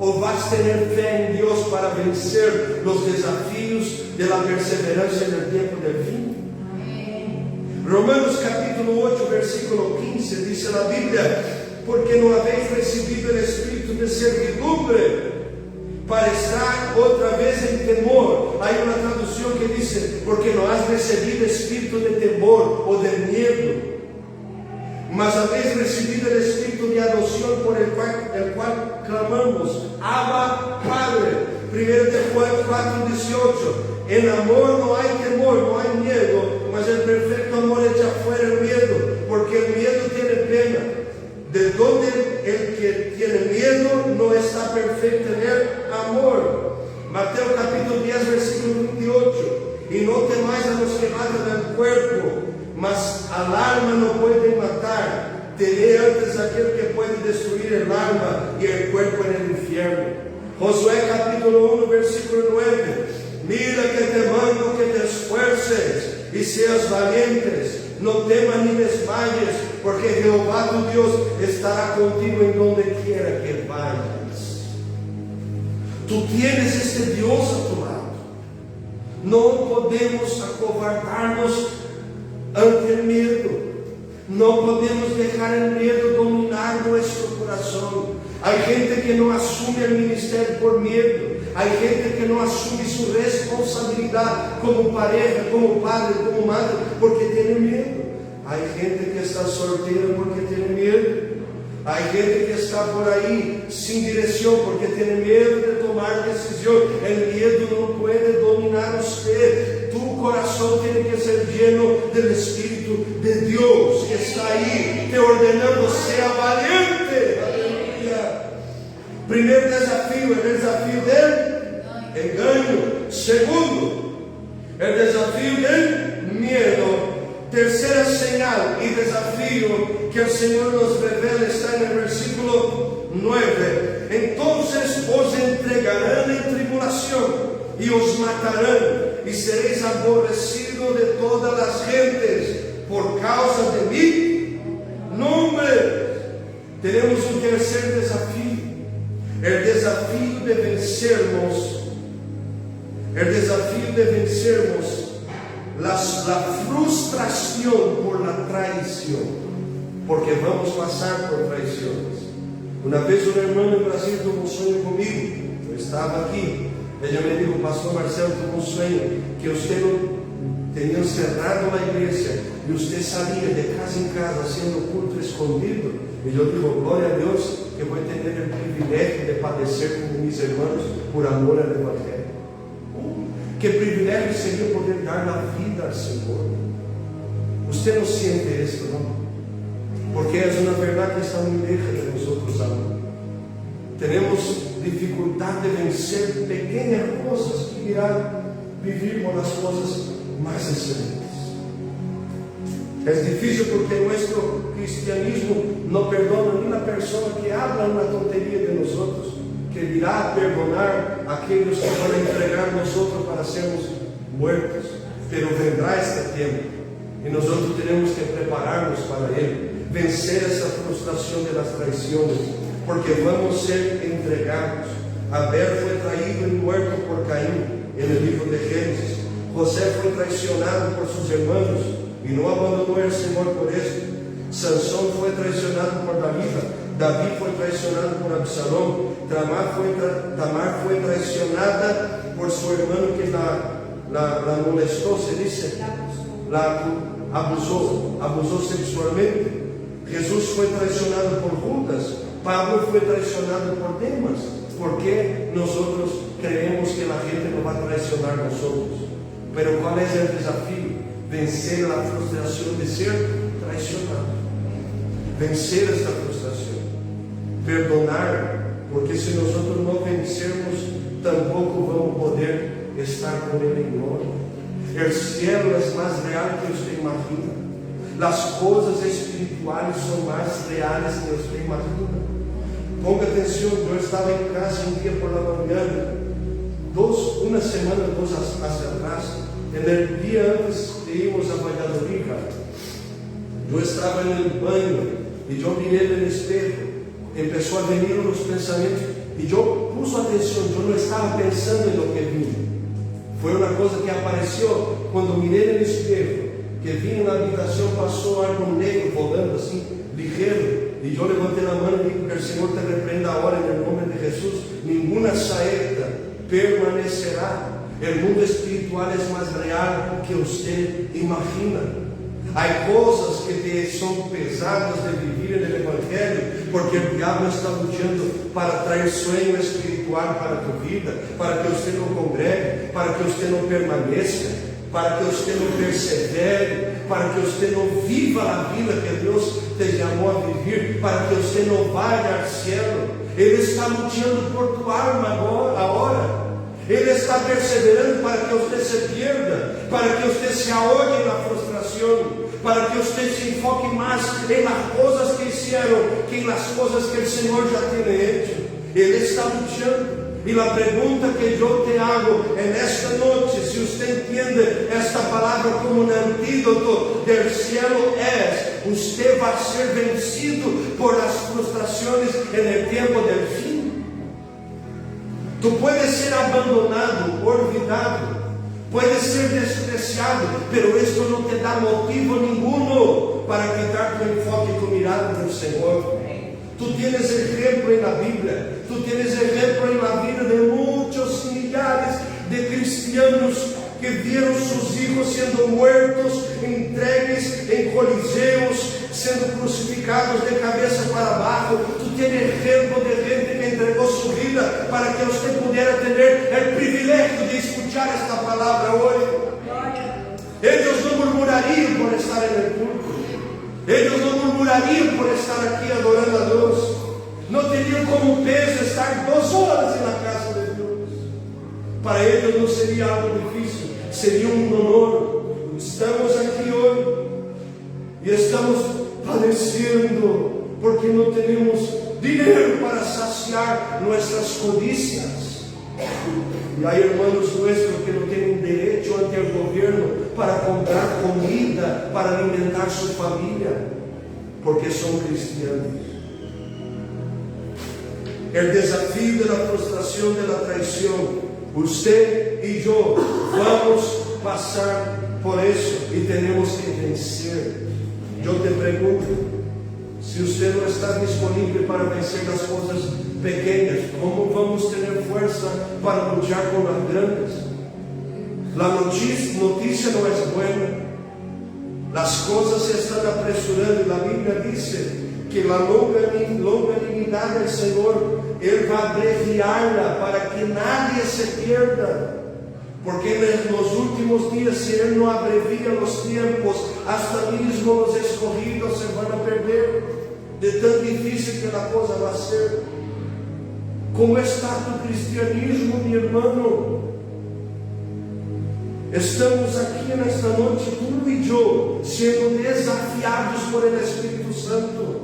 ¿O vas a tener fe en Dios para vencer los desafíos de la perseverancia en el tiempo del fin? Romanos capítulo 8, versículo 15, dice la Biblia: porque no habéis recibido el espíritu de servidumbre para estar otra vez en temor. Hay una traducción que dice: porque no has recibido espíritu de temor o de miedo, mas habéis recibido el espíritu de adopción, por el cual clamamos: Abba, Padre. 1 de Juan 4:18. En amor no hay temor, no hay miedo, mas el perfecto amor echa fuera el miedo, porque el miedo tiene pena. De donde el que tiene miedo no está perfecto en el amor. Mateo capítulo 10, versículo 28. Y no temáis a los que matan el cuerpo, mas al alma no pueden matar. Temed antes aquel que puede destruir el alma y el cuerpo en el infierno. Josué capítulo 1, versículo 9. Mira que te mando que te esfuerces y seas valientes. No temas ni desmayes, porque Jehová tu Dios estará contigo en donde quiera que vayas. Tú tienes este Dios a tu lado. No podemos acobardarnos ante el miedo. No podemos dejar el miedo dominar nuestro corazón. Hay gente que no asume el ministerio por miedo. Hay gente que no asume su responsabilidad como pareja, como padre, como madre, porque tiene miedo. Hay gente que está soltera porque tiene miedo. Hay gente que está por ahí sin dirección porque tiene miedo de tomar decisión. El miedo no puede dominar a usted. Tu corazón tiene que ser lleno del Espíritu de Dios, que está ahí te ordenando: sea valiente. Aleluya. Primer desafío, el desafío del engaño. Segundo, el desafío del miedo. Tercera señal y desafío que el Señor nos revela está en el versículo 9. Entonces os entregarán en tribulación y os matarán, y seréis aborrecidos de todas las gentes por causa de mi nombre. Tenemos un tercer desafío, el desafío de vencernos, la frustración por la traición, porque vamos a pasar por traiciones. Una vez una hermana en Brasil tuvo un sueño conmigo, yo estaba aquí. Ella me dijo: Pastor Marcelo, tuve un sueño que usted tenía cerrado la iglesia y usted salía de casa en casa haciendo culto escondido. Y yo digo: gloria a Dios, que voy a tener el privilegio de padecer con mis hermanos por amor al Evangelio. Qué privilegio sería poder dar la vida al Señor. Usted no siente esto, ¿no? Porque es una verdad que está muy lejos de nosotros aún. Tenemos dificultad de vencer pequeñas cosas que irán vivir con las cosas más excelentes. Es difícil porque nuestro cristianismo no perdona ni una persona que habla una tontería de nosotros, que dirá perdonar a aquellos que van a entregar nosotros para sermos muertos. Pero vendrá este tiempo y nosotros tenemos que prepararnos para él, vencer esa frustración de las traiciones, porque vamos a ser entregados. Abel fue traído y muerto por Caín en el libro de Génesis. José fue traicionado por sus hermanos. y no abandonó el Señor por esto. Sansón fue traicionado por Dalila, David fue traicionado por Absalón, Tamar fue traicionada por su hermano que la molestó, se dice, la abusó sexualmente. Jesús fue traicionado por Judas, Pablo fue traicionado por Demas. ¿Por qué nosotros creemos que la gente no va a traicionar a nosotros? Pero ¿cuál es el desafío? Vencer la frustración de ser traicionado. Vencer esta frustración. Perdonar, porque si nosotros no vencemos, tampoco vamos a poder estar con Él en gloria. El cielo es más real que usted imagina. Las cosas espirituales son más reales que usted imagina. Ponga atención, yo estaba en casa un día por la mañana, una semana hacia atrás, en el día antes de irmos a Valladolid, yo estaba en el baño y yo miré en el espejo, empezó a venir unos pensamientos y yo puse atención, yo no estaba pensando en lo que vi. Fue una cosa que apareció cuando miré en el espejo, que vi en la habitación, pasó algo negro volando así, ligero. Y yo levanté la mano y dije que el Señor te reprenda ahora en el nombre de Jesús. Ninguna saeta permanecerá. El mundo espiritual es más real que usted imagina. Hay cosas que te son pesadas de vivir en el Evangelio, porque el diablo está luchando para traer sueño espiritual para tu vida, para que usted no congregue, para que usted no permanezca, para que usted no persevere, para que usted no viva la vida que Dios te llamó a vivir, para que usted no vaya al cielo. Ele está luchando por tu alma ahora. Ele está perseverando para que usted se pierda, para que usted se ahogue en la frustración, para que usted se enfoque más en las cosas que hicieron que en las cosas que el Señor ya tiene hecho. Ele está luchando. Y la pregunta que yo te hago en esta noche, si usted entiende esta palabra como un antídoto del cielo, es: usted va a ser vencido por las frustraciones en el tiempo del fin. Tú puedes ser abandonado, olvidado, puedes ser despreciado, pero esto no te da motivo ninguno para quitar tu enfoque y tu mirada del Señor. Tú tienes ejemplo en la Biblia, tú tienes ejemplo en la vida de muchos millares de cristianos que vieron sus hijos siendo muertos, entregues en coliseos, siendo crucificados de cabeza para abajo. Tú tienes ejemplo de gente que entregó su vida para que usted pudiera tener el privilegio de escuchar esta palabra hoy. Ellos no murmurarían por estar en el culto. Ellos no murmurarían por estar aquí adorando a Dios. No tenían como peso estar 2 horas en la casa de Dios. Para ellos no sería algo difícil, sería un honor. Estamos aquí hoy y estamos padeciendo porque no tenemos dinero para saciar nuestras codicias. Y hay hermanos nuestros que no tienen derecho ante el gobierno para comprar comida, para alimentar su familia, porque son cristianos. El desafío de la frustración, de la traición, usted y yo vamos a pasar por eso y tenemos que vencer. Yo te pregunto, si usted no está disponible para vencer las cosas pequeñas, ¿cómo vamos a tener fuerza para luchar con las grandes? La noticia no es buena. Las cosas se están apresurando. La Biblia dice que la longanimidad del Señor, Él va a abreviarla para que nadie se pierda. Porque en los últimos días, si Él no abrevia los tiempos, hasta mismo los escogidos se van a perder. De tan difícil que la cosa va a ser. ¿Cómo está tu cristianismo, mi hermano? Estamos aquí en esta noche, tú y yo, siendo desafiados por el Espíritu Santo,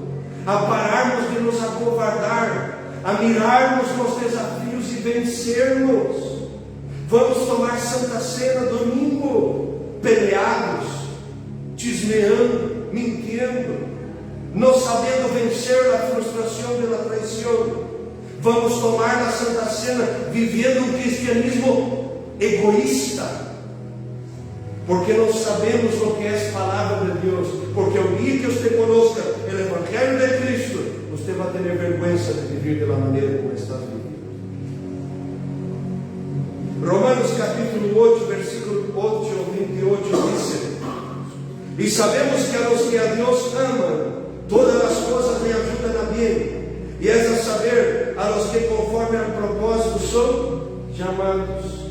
a pararnos de nos acovardar, a mirarnos los desafíos y vencernos. Vamos tomar Santa Cena domingo, peleados, chismeando, mintiendo, no sabendo vencer la frustración de la traición. Vamos tomar la Santa Cena viviendo un cristianismo egoísta, porque não sabemos o que é a palavra de Deus, porque o dia que você conozca o Evangelho de Cristo, você vai ter vergonha de viver da maneira como está vivendo. Romanos capítulo 8, versículo 8 ao 28 diz: e sabemos que a los que a Deus amam, todas as coisas lhe ajudam a bem, e é a saber, a los que conforme ao propósito são chamados.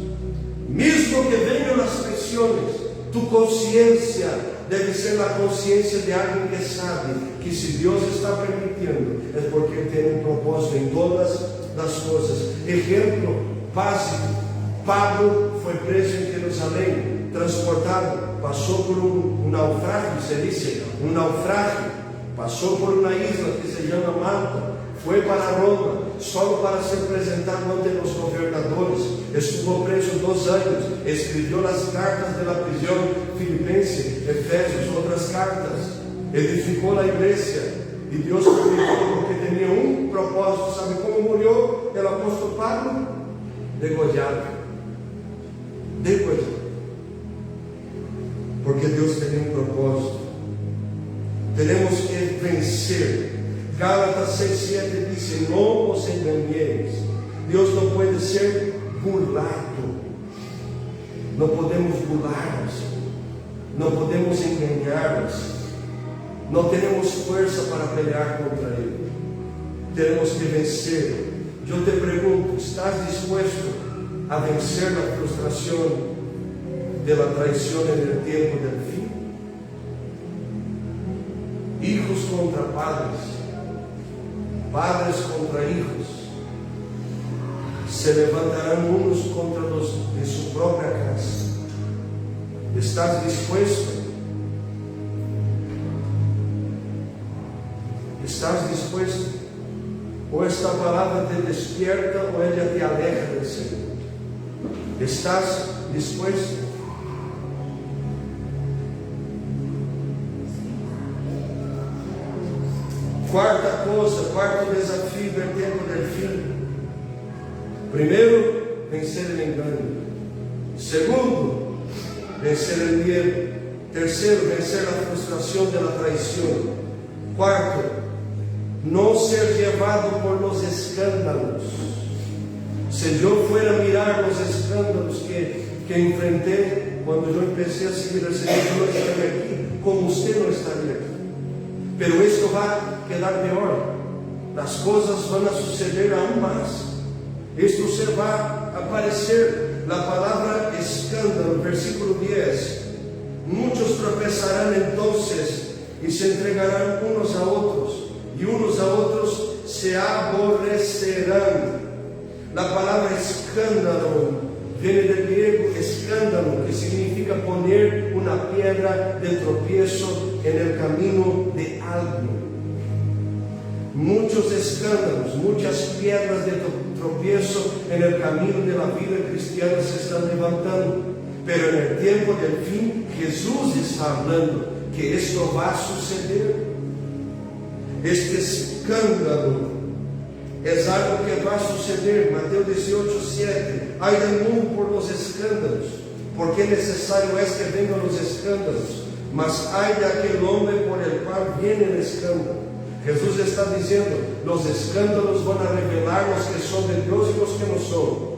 Mesmo que venham as pressões, tu consciência deve ser a consciência de alguém que sabe que se Deus está permitindo, é porque tem propósito em todas as coisas. Exemplo básico: Pablo foi preso em Jerusalém, transportado, passou por um naufrágio, se diz, naufrágio, passou por uma isla que se chama Malta, foi para Roma, só para se apresentar ante os governadores, estuvo preso 2 anos, escreveu as cartas da prisão, Filipenses, Efésios, outras cartas, edificou a igreja, e Deus permitiu porque tinha um propósito. Sabe como morreu o apóstolo Pablo? Degollado. Porque Deus tem um propósito. Temos que vencer. Gálatas 6:7 diz: não os enganeis. Deus não pode ser burlado. Não podemos burlar-nos. Não podemos enganar-nos. Não temos força para pelear contra Ele. Temos que vencer. Eu te pergunto: estás disposto a vencer a frustração da traição no tempo do fim? Hijos contra padres, padres contra hijos, se levantarão uns contra os de sua própria casa. Estás disposto? Estás disposto? Ou esta palavra te despierta ou ela te aleja do Senhor? Estás disposto? Quarto desafio do tempo do fim. Primeiro, vencer o engano. Segundo, vencer o medo. Terceiro, vencer a frustração da traição. Quarto, não ser levado por los escândalos. Se eu for a mirar os escândalos que enfrentei quando eu comecei a seguir o Senhor, eu não estaria aqui, como você não estaria aqui. Pero isto vai quedar pior. As coisas vão suceder aún mais. Isto se vai aparecer. A palavra escândalo, versículo 10. Muitos tropeçarão entonces e se entregarão uns a outros, e uns a outros se aborrecerão. A palavra escândalo vem do grego escândalo, que significa poner uma pedra de tropiezo en el camino de alguien. Muitos escândalos, muitas pedras de tropiezo en el camino de la vida cristiana se estão levantando. Pero en el tiempo del fin, Jesús está hablando que esto va a suceder. Este escândalo é algo que vai suceder. Mateus 18:7. Ai del mundo por los escândalos, porque necessário é que venham os escândalos, mas ai de aquele homem por el qual viene el escândalo. Jesus está dizendo: os escândalos vão revelar os que são de Deus e os que não são.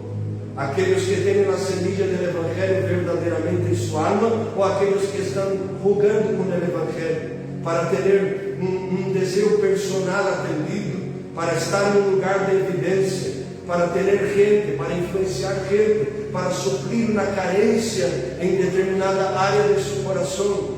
Aqueles que têm a semilla do Evangelho verdadeiramente em sua alma, ou aqueles que estão jugando com o Evangelho para ter um desejo personal atendido, para estar em um lugar de evidência, para ter gente, para influenciar gente, para suprir uma carência em determinada área de seu coração.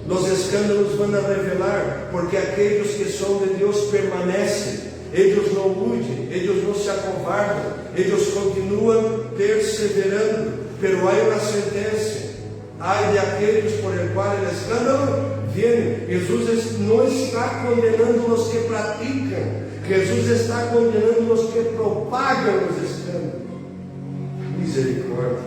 Os escândalos vão revelar, porque aqueles que são de Deus permanecem. Eles não huem, eles não se acovardam, eles continuam perseverando. Pero há uma sentença: ai de aqueles por el qual o escândalo viene. Jesus não está condenando os que praticam, Jesus está condenando os que propagam os escândalos. Misericórdia.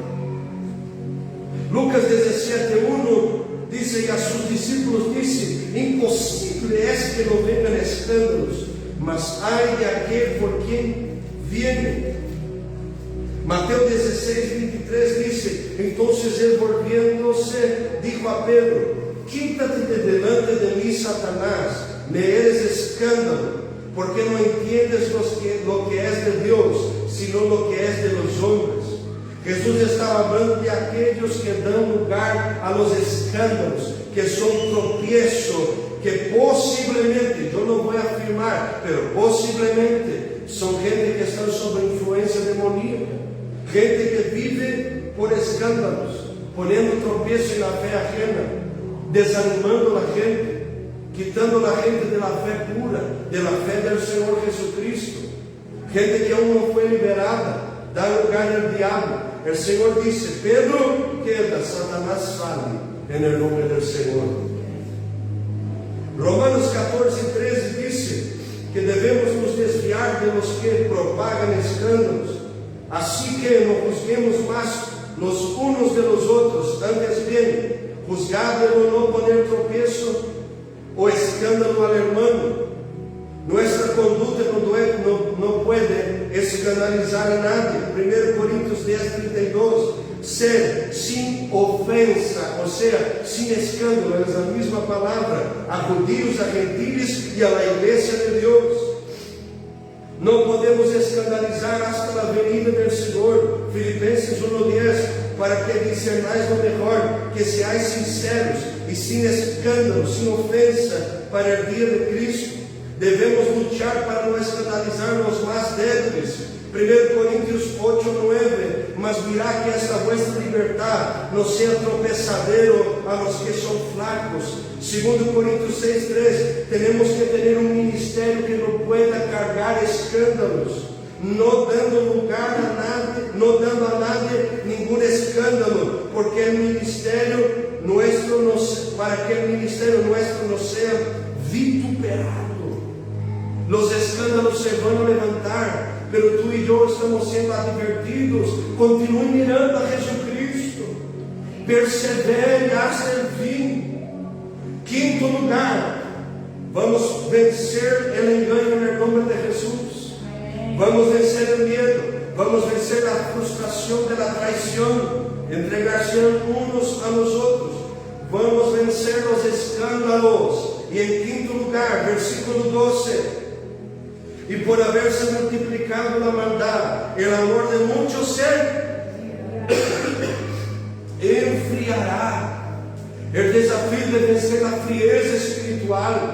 Lucas 17:1 diz: e a seus discípulos disse: impossível é que não venham escândalos, mas ai de aquele por quem viene. Mateus 16:23 dice: entonces él volviéndose dijo a Pedro: quítate de delante de mí, Satanás, me eres escándalo, porque no entiendes lo que es de Dios, sino lo que es de los hombres. Jesús estaba hablando de aquellos que dan lugar a los escándalos, que son tropiezo, que posiblemente, yo no voy a afirmar, pero posiblemente son gente que están sobre influencia demoníaca, gente que vive por escándalos, poniendo tropiezo en la fe ajena, desanimando a la gente, quitando a la gente de la fe pura, de la fe del Señor Jesucristo, gente que aún no fue liberada, da lugar al diablo. El Señor dice: Pedro, queda, Satanás sale, en el nombre del Señor. Romanos 14:13 dice que debemos nos desviar de los que propagan escándalos, así que no juzguemos más los unos de los otros, antes bien, juzgad de no poner tropiezo o escándalo al hermano. Nuestra conducta no puede escandalizar a nadie. 1 Corintios 10:32, ser sin ofensa, o sea, sin escándalo, es la misma palabra, a judíos, a gentiles y a la iglesia de Dios. No podemos escandalizar hasta la venida del Señor. Filipenses 1:10, para que discernáis lo mejor, que seáis sinceros y sin escándalo, sin ofensa, para el día de Cristo. Debemos luchar para no escandalizar a los más débiles. 1 Corintios 8:9, mas mirad que esta vuestra libertad no sea tropezadero a los que son flacos. 2 Corintios 6:3, tenemos que tener un ministerio que no pueda cargar escándalos, no dando lugar a nadie, no dando a nadie ningún escándalo, porque el ministerio nuestro para que el ministerio nuestro no sea vituperado. Los escándalos se van a levantar, pero tú y yo estamos siendo advertidos. Continúe mirando a Jesucristo, persevere hasta el fin. Quinto lugar, vamos vencer el engaño en el nombre de Jesús. Vamos vencer el miedo, vamos vencer la frustración de la traición, entregarse unos a los otros. Vamos vencer los escándalos. Y en quinto lugar, versículo 12, y por haberse multiplicado la maldad, el amor de muchos se enfriará. El desafío de vencer la frieza espiritual,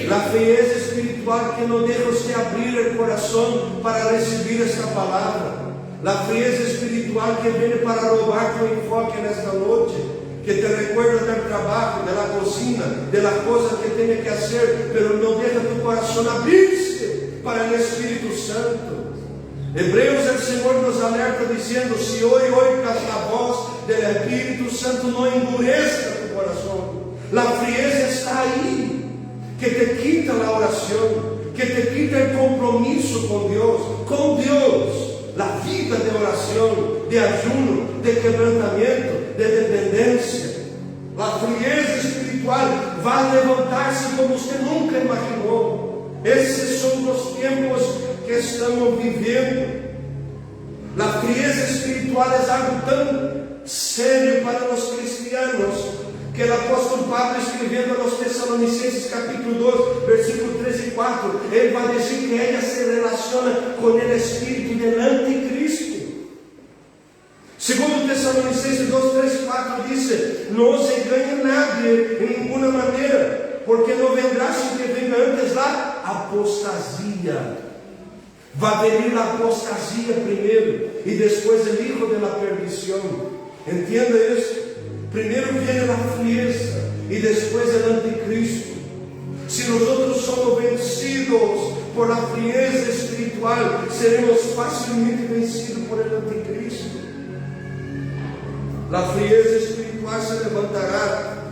la frieza espiritual que no deja usted abrir el corazón para recibir esta palabra, la frieza espiritual que viene para robar tu enfoque en esta noche, que te recuerda del trabajo, de la cocina, de las cosas que tienes que hacer, pero no deja tu corazón abrirse para el Espíritu Santo. Hebreos, el Señor nos alerta diciendo: si hoy oigas la voz del Espíritu Santo, no endurezca tu corazón. La frieza está ahí, que te quita la oración, que te quita el compromiso con Dios, la vida de oración, de ayuno, de quebrantamiento, de dependencia. La frieza espiritual va a levantarse como usted nunca imaginó. Esos son los tiempos que estamos viviendo. La frieza espiritual es algo tan serio para los cristianos que el apóstol Pablo, escribiendo a los Tesalonicenses capítulo 2, versículos 3 y 4, él va a decir que ella se relaciona con el espíritu del anticristo. Segundo Tesalonicenses 2, 3 y 4 dice: no os engañe nadie en ninguna manera, porque no vendrá sin que venga antes la apostasía. Va a venir la apostasía primero y después el hijo de la perdición. ¿Entiende eso? Primero viene la frieza y después el anticristo. Si nosotros somos vencidos por la frieza espiritual, seremos fácilmente vencidos por el anticristo. La frieza espiritual se levantará.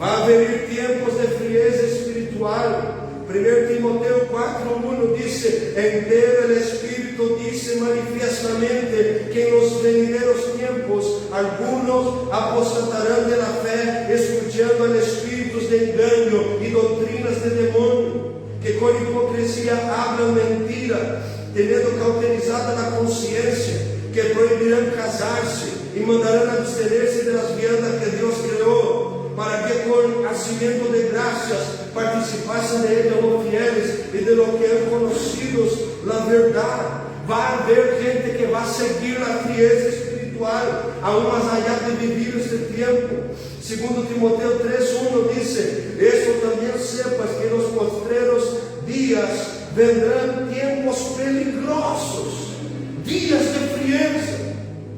Va a venir tiempos de frieza espiritual. 1 Timoteo 4:1 dice: empero el Espíritu dice manifiestamente que en los venideros tiempos algunos apostatarán de la fe, escuchando a espíritus de engaño y doctrinas de demonio, que con hipocresía hablan mentira, teniendo cauterizada la conciencia, que proibirán casarse y mandarán abstenerse de las viandas que Dios creó, para que con hacimiento de gracias participasen de ella los fieles y de los que han conocido la verdad. Va a haber gente que va a seguir la frieza espiritual, aún más allá de vivir este tiempo. Segundo Timoteo 3:1 dice: esto también sepas, que en los postreros días vendrán tiempos peligrosos, días de frieza,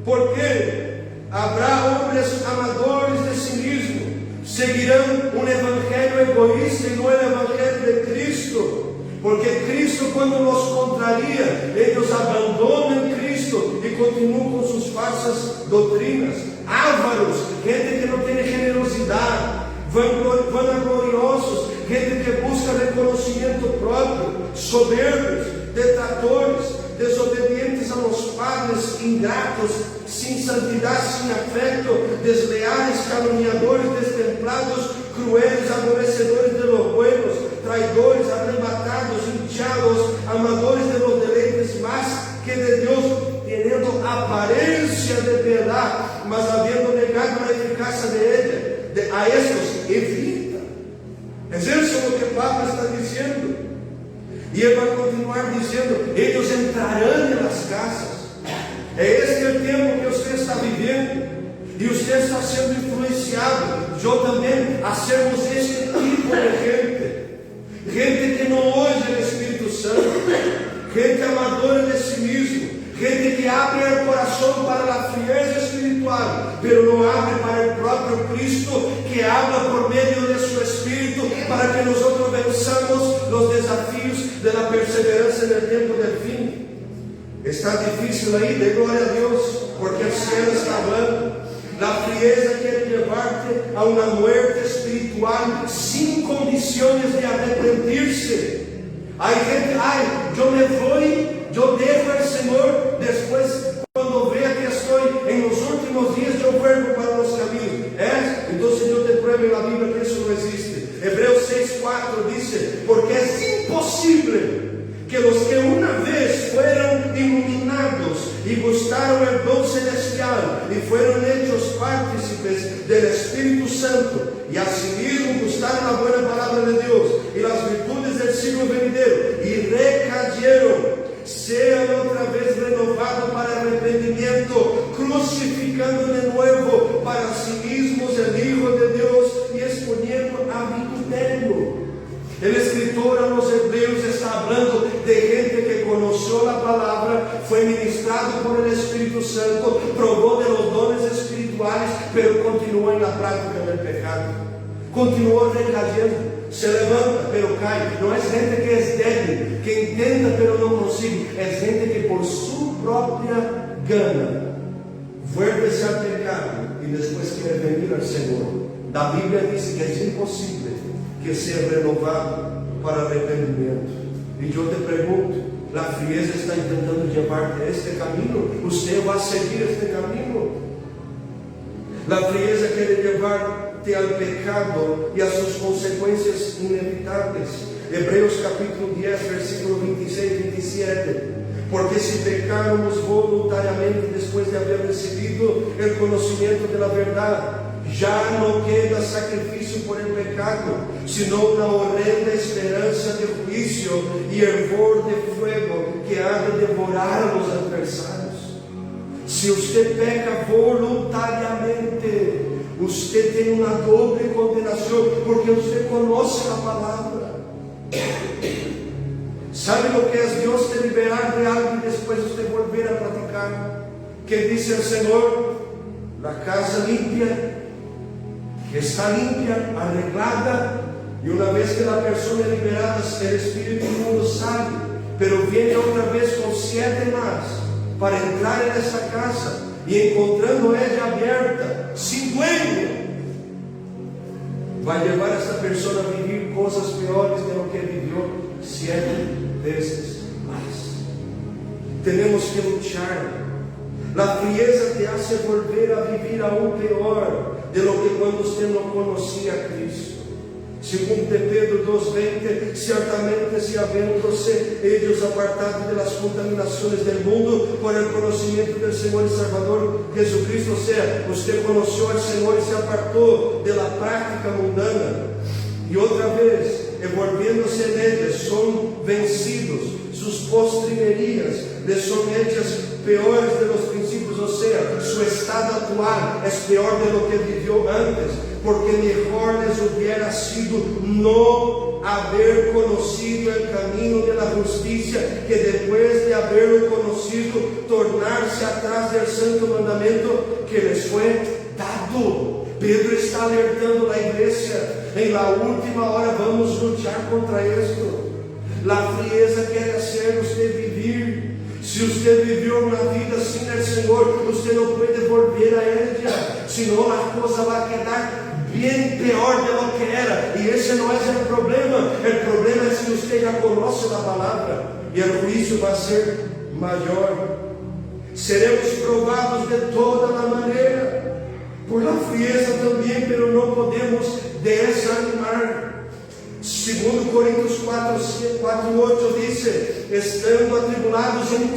porque habrá hombres amadores de sí mismos, seguirán un evangelio egoísta y no el evangelio de Cristo. Porque Cristo, cuando los contraría, ellos abandonan Cristo y continúan con sus falsas doctrinas. Ávaros, gente que no tiene generosidad, vanagloriosos, gente que busca reconocimiento propio, soberbios, detratores, desobedientes a los padres, ingratos, sin santidad, sin afecto, desleales, calumniadores, destemplados, crueles, aborrecedores de los buenos, traidores, arrebatados, hinchados, amadores de los deleites más que de Dios, teniendo apariencia de verdad, mas habiendo negado la eficacia de ella. A estos evita. Es eso lo que Pablo está diciendo. Y él va a continuar diciendo: ellos entrarán en las casas. Es este el tiempo que usted está viviendo, y usted está siendo influenciado, yo también, a sermos este tipo de gente que no oye el Espíritu Santo, gente amadora de sí mismo, gente que abre el corazón para la frieza espiritual, pero no abre para el propio Cristo, que habla por medio de su Espíritu, para que nosotros venzamos los desafíos de la perseverancia en el tiempo del fin. Está difícil ahí, de gloria a Dios, porque el cielo está hablando. La frieza quiere llevarte a una muerte espiritual sin condiciones de arrepentirse. Hay gente: yo me voy, yo dejo al Señor, después cuando vea que estoy en los últimos días, yo vuelvo para los caminos. Entonces yo te pruebo en la Biblia que eso no existe. Hebreos 6:4 dice: porque es imposible que los que una vez fueron iluminados y gustaron el don celestial y fueron hechos partícipes del Espíritu Santo, y asimismo gustaron la buena palabra de Dios y las virtudes del siglo venidero, y recayeron, sean otra vez renovados para arrepentimiento, crucificando de nuevo para sí mismos el Hijo de Dios y exponiendo a vituperio. El escritor a los Hebreos está hablando de gente que conoció la palabra, fue ministrado por el Espíritu Santo, probó de los dones espirituales, pero continuó en la práctica del pecado, continuó recayendo, se levanta pero cae. No es gente que es débil, que intenta pero no consigue, es gente que por su propia gana vuelve al pecado y después quiere venir al Señor. La Biblia dice que es imposible que sea renovado para arrepentimiento. Y yo te pregunto, la frieza está intentando llevarte a este camino. Usted va a seguir este camino. La frieza quiere llevarte al pecado y a sus consecuencias inevitables. Hebreos capítulo 10, versículo 26-27. Porque si pecáramos voluntariamente después de haber recibido el conocimiento de la verdad, ya no queda sacrificio por el pecado, sino una horrenda esperanza de juicio y hervor de fuego que ha de devorar a los adversarios. Si usted peca voluntariamente, usted tiene una doble condenación, porque usted conoce la palabra. ¿Sabe lo que es Dios te liberar de algo y después usted volver a practicar? ¿Qué dice el Señor? La casa limpia, que está limpia, arreglada, y una vez que la persona es liberada, el espíritu inmundo sale, pero viene otra vez con 7 más para entrar en esa casa, y encontrando ella abierta, sin dueño, va a llevar a esta persona a vivir cosas peores de lo que vivió 7 veces más. Tenemos que luchar. La frieza te hace volver a vivir aún peor de lo que cuando usted no conocía a Cristo. Segundo de Pedro 2:20, ciertamente si habiéndose ellos apartado de las contaminaciones del mundo por el conocimiento del Señor y Salvador Jesucristo, o sea, usted conoció al Señor y se apartó de la práctica mundana, y otra vez, volviéndose en ellas, son vencidos, sus postrimerías les son hechas peores de los principios, o sea, su estado actual es peor de lo que vivió antes, porque mejor les hubiera sido no haber conocido el camino de la justicia, que después de haberlo conocido, tornarse atrás del santo mandamiento que les fue dado. Pedro está alertando a la iglesia, en la última hora vamos a luchar contra esto. La frieza quiere hacer usted vivir. Si usted vivió una vida sin el Señor, usted no puede volver a ella, sino la cosa va a quedar bien peor de lo que era, y ese no es el problema. El problema es que usted ya conoce la palabra, y el juicio va a ser mayor. Seremos probados de toda la manera, por la frieza también, pero no podemos desanimar. Segundo Coríntios 4:8 dice: estando atribulados em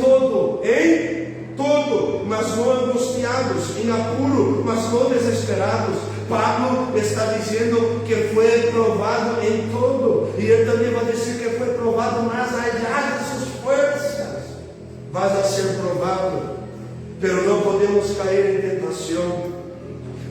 todo, mas não angustiados, em apuro, mas não desesperados. Pablo está dizendo que foi provado em todo, e ele também vai dizer que foi provado mais allá de suas forças. Vas a ser provado, pero não podemos cair em tentação.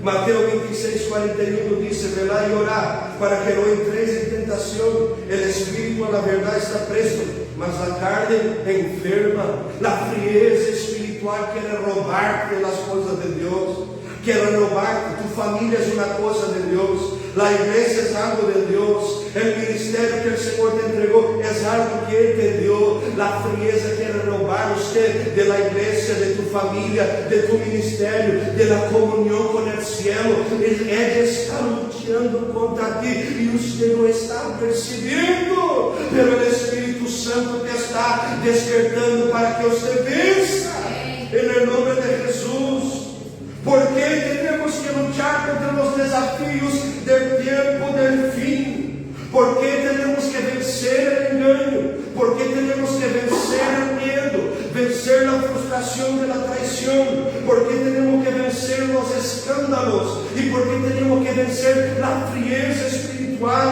Mateus 26:41 dice: velá y orá, para que no entréis en tentación. El espíritu a la verdad está presto, mas la carne enferma. La frieza espiritual quiere robarte las cosas de Dios, quiere robarte. Tu familia es una cosa de Dios, la iglesia es algo de Dios, el ministerio que el Señor te entregó es algo que Él te dio. La frieza quiere robar usted de la iglesia, de tu familia, de tu ministerio, de la comunión con el cielo. Ella está luchando contra ti y usted no está percibiendo, pero el Espíritu Santo te está despertando para que usted venza en el nombre de Jesús. ¿Por qué tenemos que luchar contra los desafíos del tiempo del fin? ¿Por qué tenemos que vencer el engaño? ¿Por qué tenemos que vencer el miedo? Vencer la frustración de la traición. ¿Por qué tenemos que vencer los escándalos? ¿Y por qué tenemos que vencer la frieza espiritual?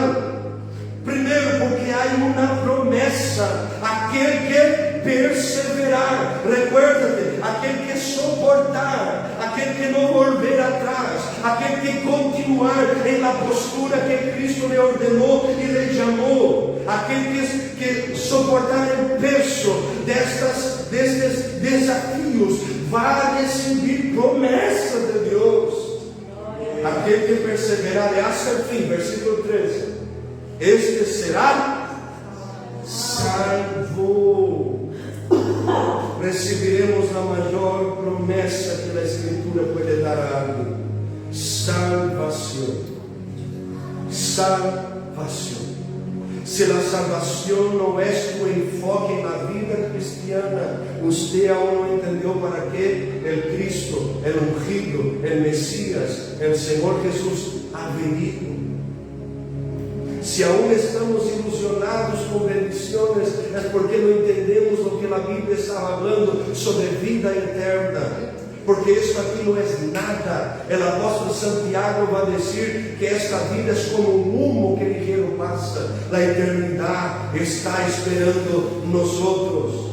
Primero, porque hay una promesa. Aquel que perseverar, recuérdate, aquel que soportar, aquel que no volver atrás, aquel que continuar en la postura que Cristo le ordenó y le llamó, aquel que soportar el peso de estos desafíos, va a recibir promesas de Dios. Aquel que perseverar hasta el fin, versículo 13, este será salvo. Recibiremos la mayor promesa que la Escritura puede dar a alguien: salvación. Salvación. Si la salvación no es tu enfoque en la vida cristiana, usted aún no entendió para qué el Cristo, el ungido, el Mesías, el Señor Jesús ha venido. Si aún estamos ilusionados con bendiciones, es porque no entendemos lo que la Biblia está hablando sobre vida eterna. Porque esto aquí no es nada. El apóstol Santiago va a decir que esta vida es como un humo que ligero pasa. La eternidad está esperando nosotros.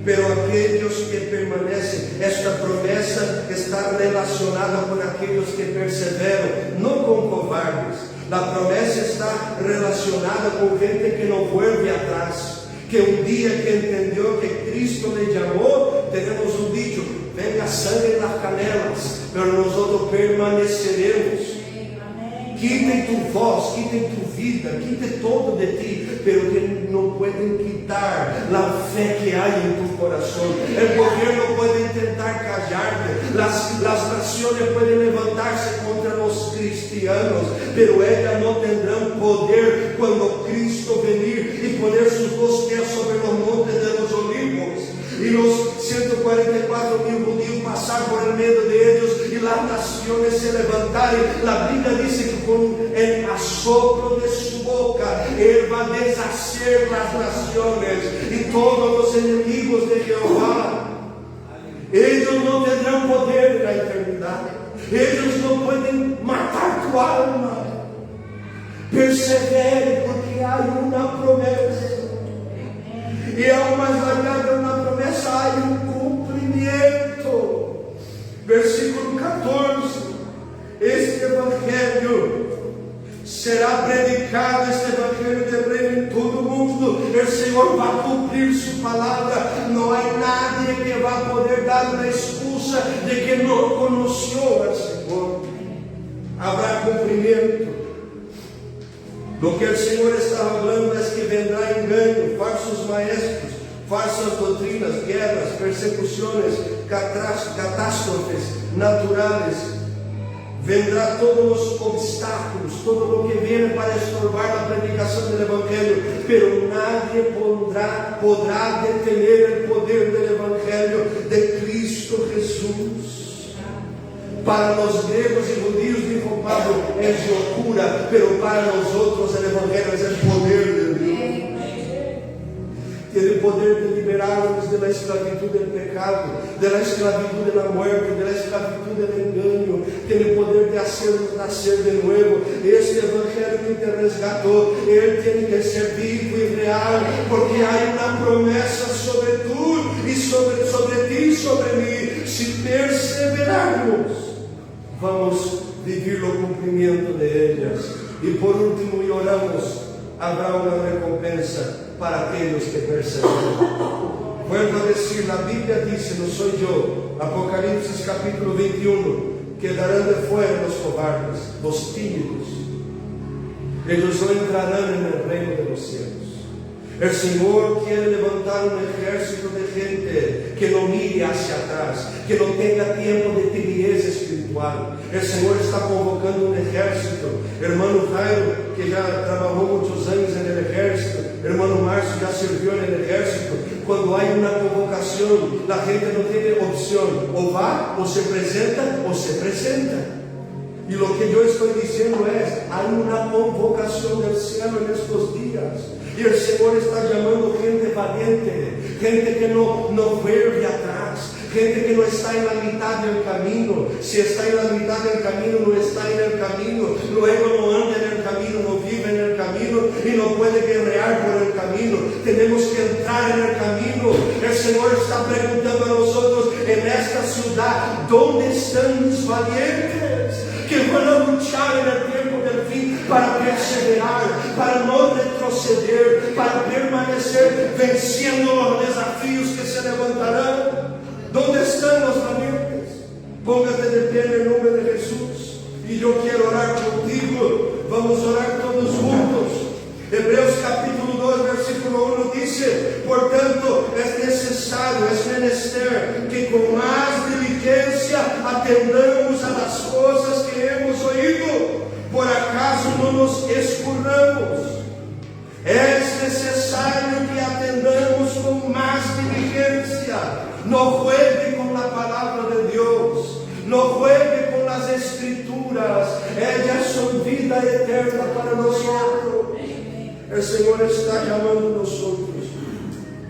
Pero aquellos que permanecen, esta promesa está relacionada con aquellos que perseveran, no con cobardes. La promesa está relacionada con gente que no vuelve atrás, que un día que entendió que Cristo le llamó, tenemos un dicho: venga sangre en las canelas, pero nosotros permaneceremos. Quiten tu voz, quiten tu vida, quiten todo de ti, pero que no pueden quitar la fe que hay en tu corazón. El gobierno puede intentar callarte, las naciones pueden levantarse contra los cristianos, pero ellas no tendrán poder cuando Cristo venir y poner sus dos pies sobre los montes de los olivos, y los 144,000 judíos pasar por el medio de ellos, y las naciones se levantaren, la Biblia dice que con el asoplo de su boca Él va a deshacer las naciones y todos los enemigos de Jehová. Ellos no tendrán poder en la eternidad. Ellos no pueden matar tu alma. Persevere, porque hay una promesa. Y aún más allá de una promesa hay un cumplimiento. Versículo 14. Este evangelio será predicado, este evangelio de reino en todo el mundo. El Señor va a cumplir su palabra. No hay nadie que va a poder dar una excusa de que no conoció al Señor. Habrá cumplimiento. Lo que el Señor está hablando es que vendrá engaño, falsos maestros, falsas doctrinas, guerras, persecuciones, catástrofes naturales. Vendrá todos los obstáculos, todo lo que viene para estorbar la predicación del Evangelio, pero nadie podrá detener el poder del Evangelio de Cristo Jesús. Para los griegos y judíos, dijo Pablo, es locura, pero para nosotros el Evangelio es el poder de Dios. Tiene poder de liberarnos de la esclavitud del pecado, de la esclavitud de la muerte, de la esclavitud del engaño. Tiene poder de hacernos nacer de nuevo. Este Evangelio que te resgató, Él tiene que ser vivo y real, porque hay una promesa sobre tú y sobre ti y sobre mí. Si perseveramos, vamos a vivir el cumplimiento de ellas. Y por último, y oramos, habrá una recompensa para aquellos que perseveran. Vuelvo a decir, la Biblia dice, no soy yo, Apocalipsis capítulo 21, quedarán de fuera los cobardes, los tímidos. Ellos no entrarán en el reino de los cielos. El Señor quiere levantar un ejército de gente que no mire hacia atrás, que no tenga tiempo de tibieza espiritual. El Señor está convocando un ejército. Hermano Jairo, que ya trabajó muchos años en el ejército, hermano Márcio ya sirvió en el ejército. Cuando hay una convocación, la gente no tiene opción, o va, o se presenta, o se presenta. Y lo que yo estoy diciendo es, hay una convocación del cielo en estos días. Y el Señor está llamando gente valiente, gente que no vuelve atrás, gente que no está en la mitad del camino. Si está en la mitad del camino, no está en el camino. Luego no anda en el camino, no vive en el camino y no puede guerrear por el camino. Tenemos que entrar en el camino. El Señor está preguntando a nosotros en esta ciudad, ¿dónde están mis valientes? Que van a luchar en el tiempo del fin para perseverar, para no retroceder, para permanecer venciendo los desafíos que se levantarán. ¿Dónde están los valientes? Póngate de pie en el nombre de Jesús. Y yo quiero orar contigo. Vamos a orar todos juntos. Hebreos capítulo 2, versículo 1 dice: por tanto, es necesario, es menester que con más diligencia atendamos a las cosas que hemos oído, por acaso no nos escurramos. Es necesario que atendamos con más diligencia. No juegue con la palabra de Dios, no juegue con las escrituras. Ellas son vida eterna para nosotros. El Señor está llamando a nosotros.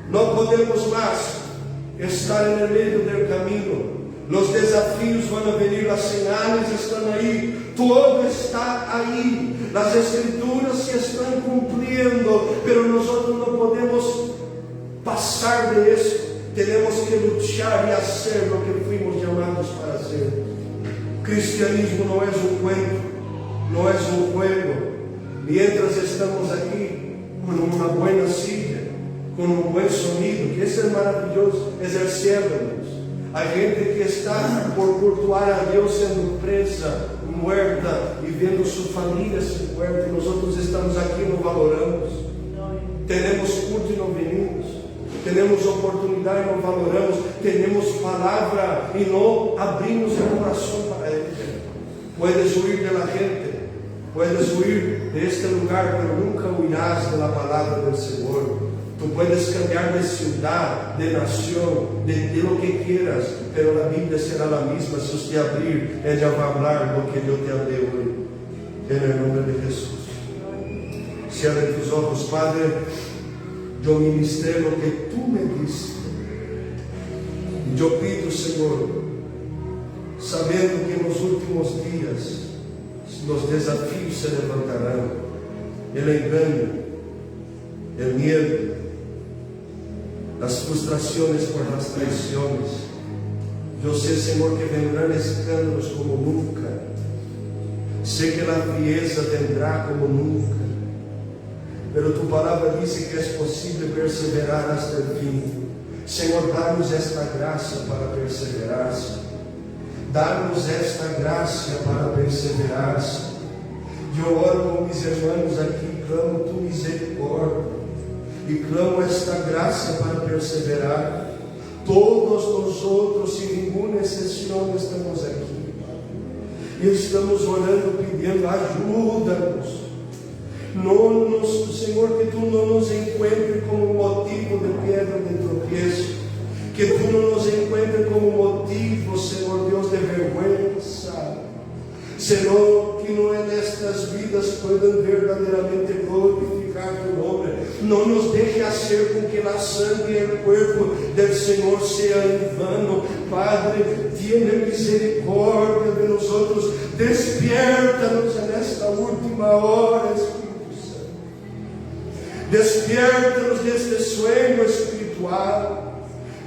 No podemos más estar en el medio del camino. Los desafíos van a venir, las señales están ahí, todo está ahí. Las escrituras se están cumpliendo, pero nosotros no podemos pasar de eso. Tenemos que luchar y hacer lo que fuimos llamados para hacer. Cristianismo no es un cuento, no es un juego. Mientras estamos aquí con una buena silla, con un buen sonido, que eso es maravilloso, es el cielo, Dios. Hay gente que está por cultuar a Dios siendo presa, muerta, y viendo su familia ser muerta, y nosotros estamos aquí y no valoramos. Tenemos culto y no venimos. Tenemos oportunidad y no valoramos. Tenemos palabra y no abrimos el corazón para ella. Puedes huir de la gente, puedes huir de este lugar, pero nunca huirás de la palabra del Señor. Tú puedes cambiar de ciudad, de nación, de lo que quieras, pero la Biblia será la misma. Si usted abrir, ella va a hablar lo que yo te hablé hoy. En el nombre de Jesús. Cierra tus ojos, Padre. Yo ministré lo que tú me diste. Y yo pido, Señor, sabiendo que en los últimos días los desafíos se levantarán, el engaño, el miedo, las frustraciones por las traiciones. Yo sé, Señor, que vendrán escándalos como nunca. Sé que la frieza vendrá como nunca. Pero tu palabra dice que es posible perseverar hasta el fin. Señor, danos esta gracia para perseverar. Danos esta gracia para perseverar. Eu oro com meus irmãos aqui, clamo tu misericórdia e clamo esta graça para perseverar. Todos nós outros, sem nenhuma exceção, estamos aqui e estamos orando, pedindo ajuda-nos. Senhor, que tu não nos encontre como motivo de pedra de tropeço, que tu não nos encontre como motivo, Senhor Deus, de vergüenza. Senhor, que não é nestas vidas puedan verdadeiramente glorificar tu nome. Não nos deixe hacer com que a sangre e o corpo do Senhor seja em vano. Padre, tiene misericórdia de nós outros. Despierta-nos nesta última hora, Espírito Santo. Despierta-nos deste sueño espiritual.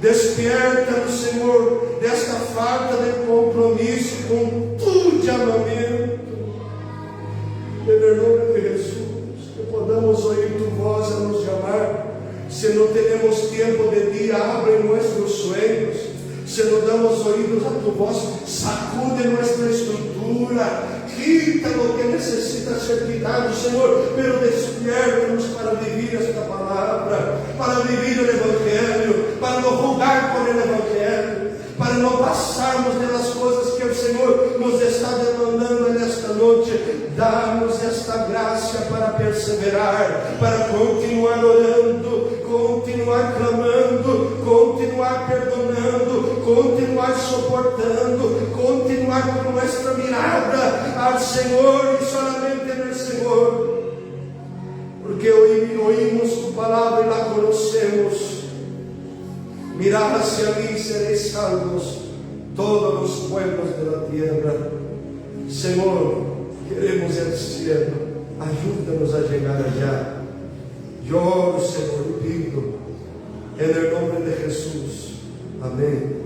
Despierta-nos, Senhor, desta falta de compromisso com tu chamamento. Em nome de Jesus, que podamos ouvir tu voz a nos chamar. Se não temos tempo de dia, abre nossos sueños. Se não damos ouvidos a tu voz, sacude nossa estrutura. Quita lo que necesita ser quitado, Senhor, pero despierta-nos para viver esta palavra, para viver o Evangelho, para não julgar por el Evangelho, para não passarmos pelas coisas que o Senhor nos está demandando nesta noite. Dá-nos esta graça para perseverar, para continuar orando, continuar clamando, continuar perdonando, continuar suportando, continuar com nossa mirada ao Senhor e solamente no Senhor, porque oímos tu palavra e la conhecemos. Mirad hacia mí y seréis salvos todos los pueblos de la tierra. Senhor, queremos el cielo, ayúdanos a llegar allá. Yo oro, Senhor, y pido en el nombre de Jesús. Amén.